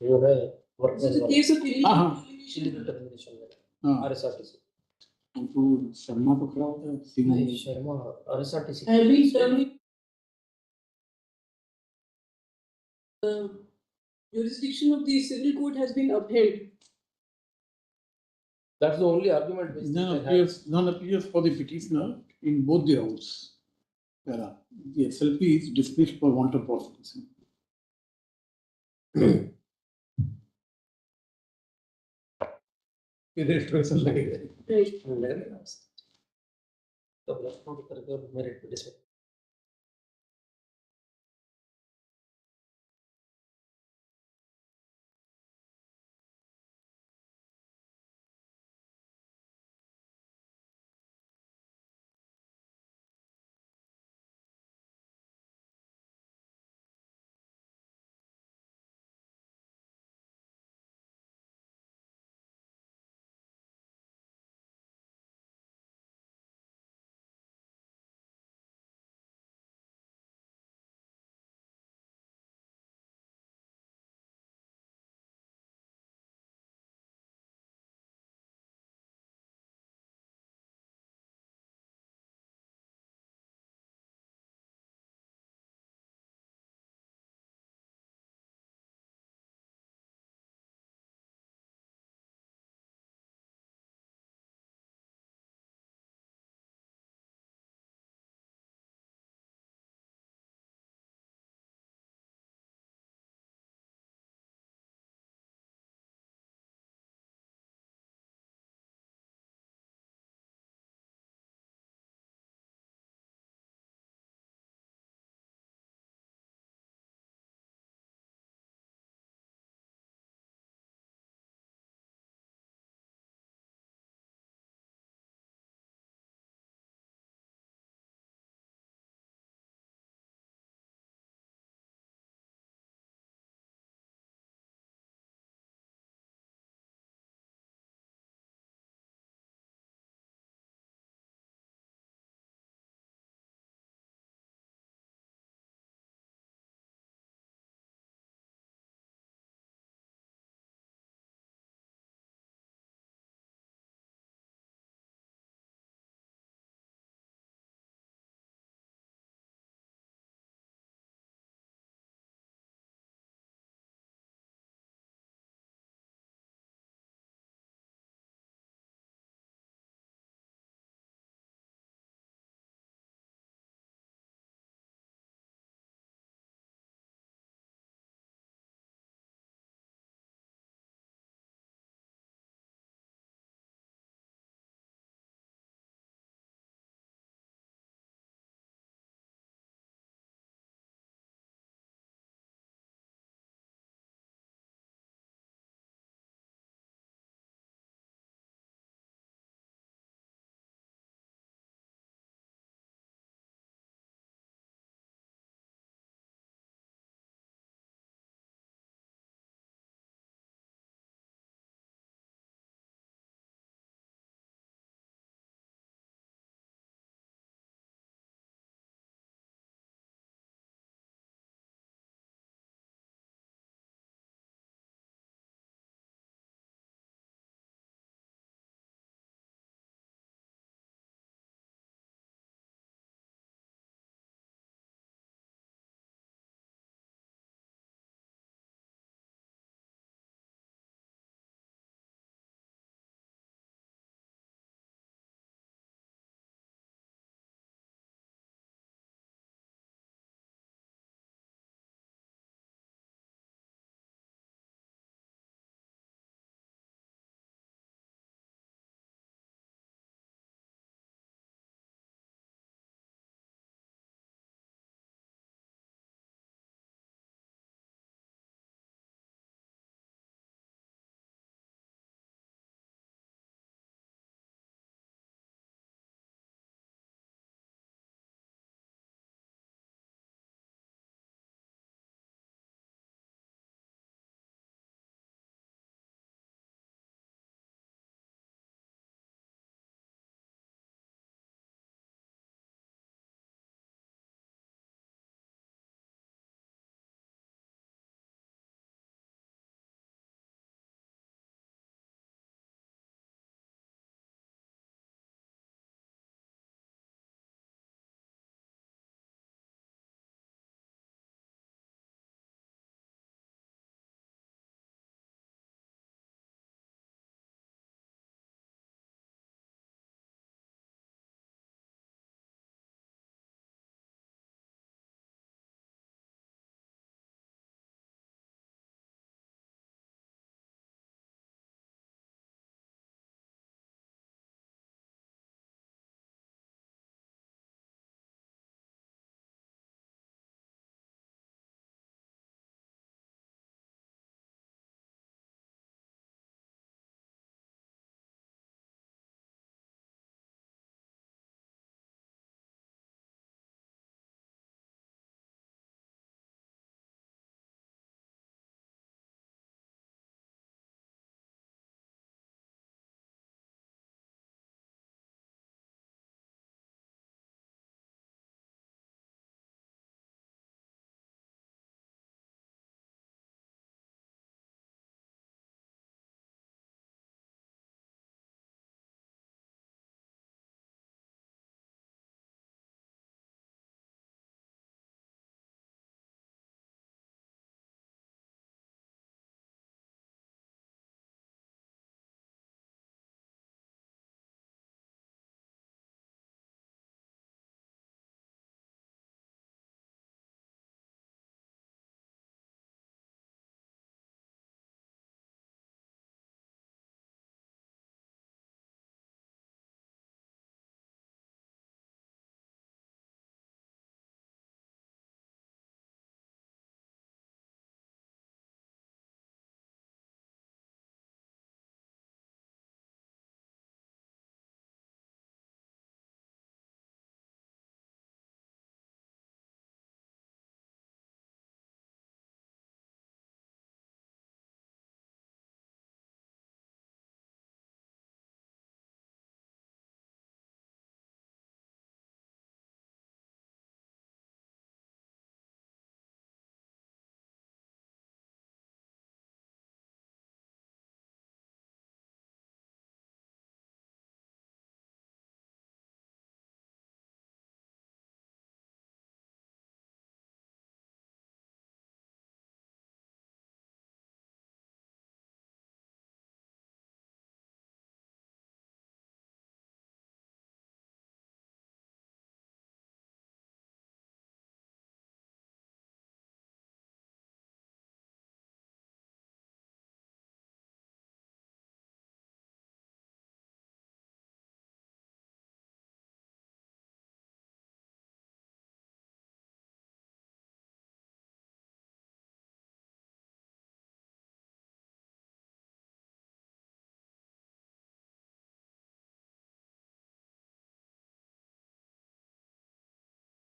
ये है. This is the case of illegal termination. RSRTC. उनको शर्मा को खड़ा होता है. नहीं Sharma RSRTC. Have been terminated. Jurisdiction of the civil court has been upheld. That's the only argument. which None appears for the petitioner in both the rounds. The SLP is dismissed for want of prosecution. Registration लगेगा. तो block करके merit पे discuss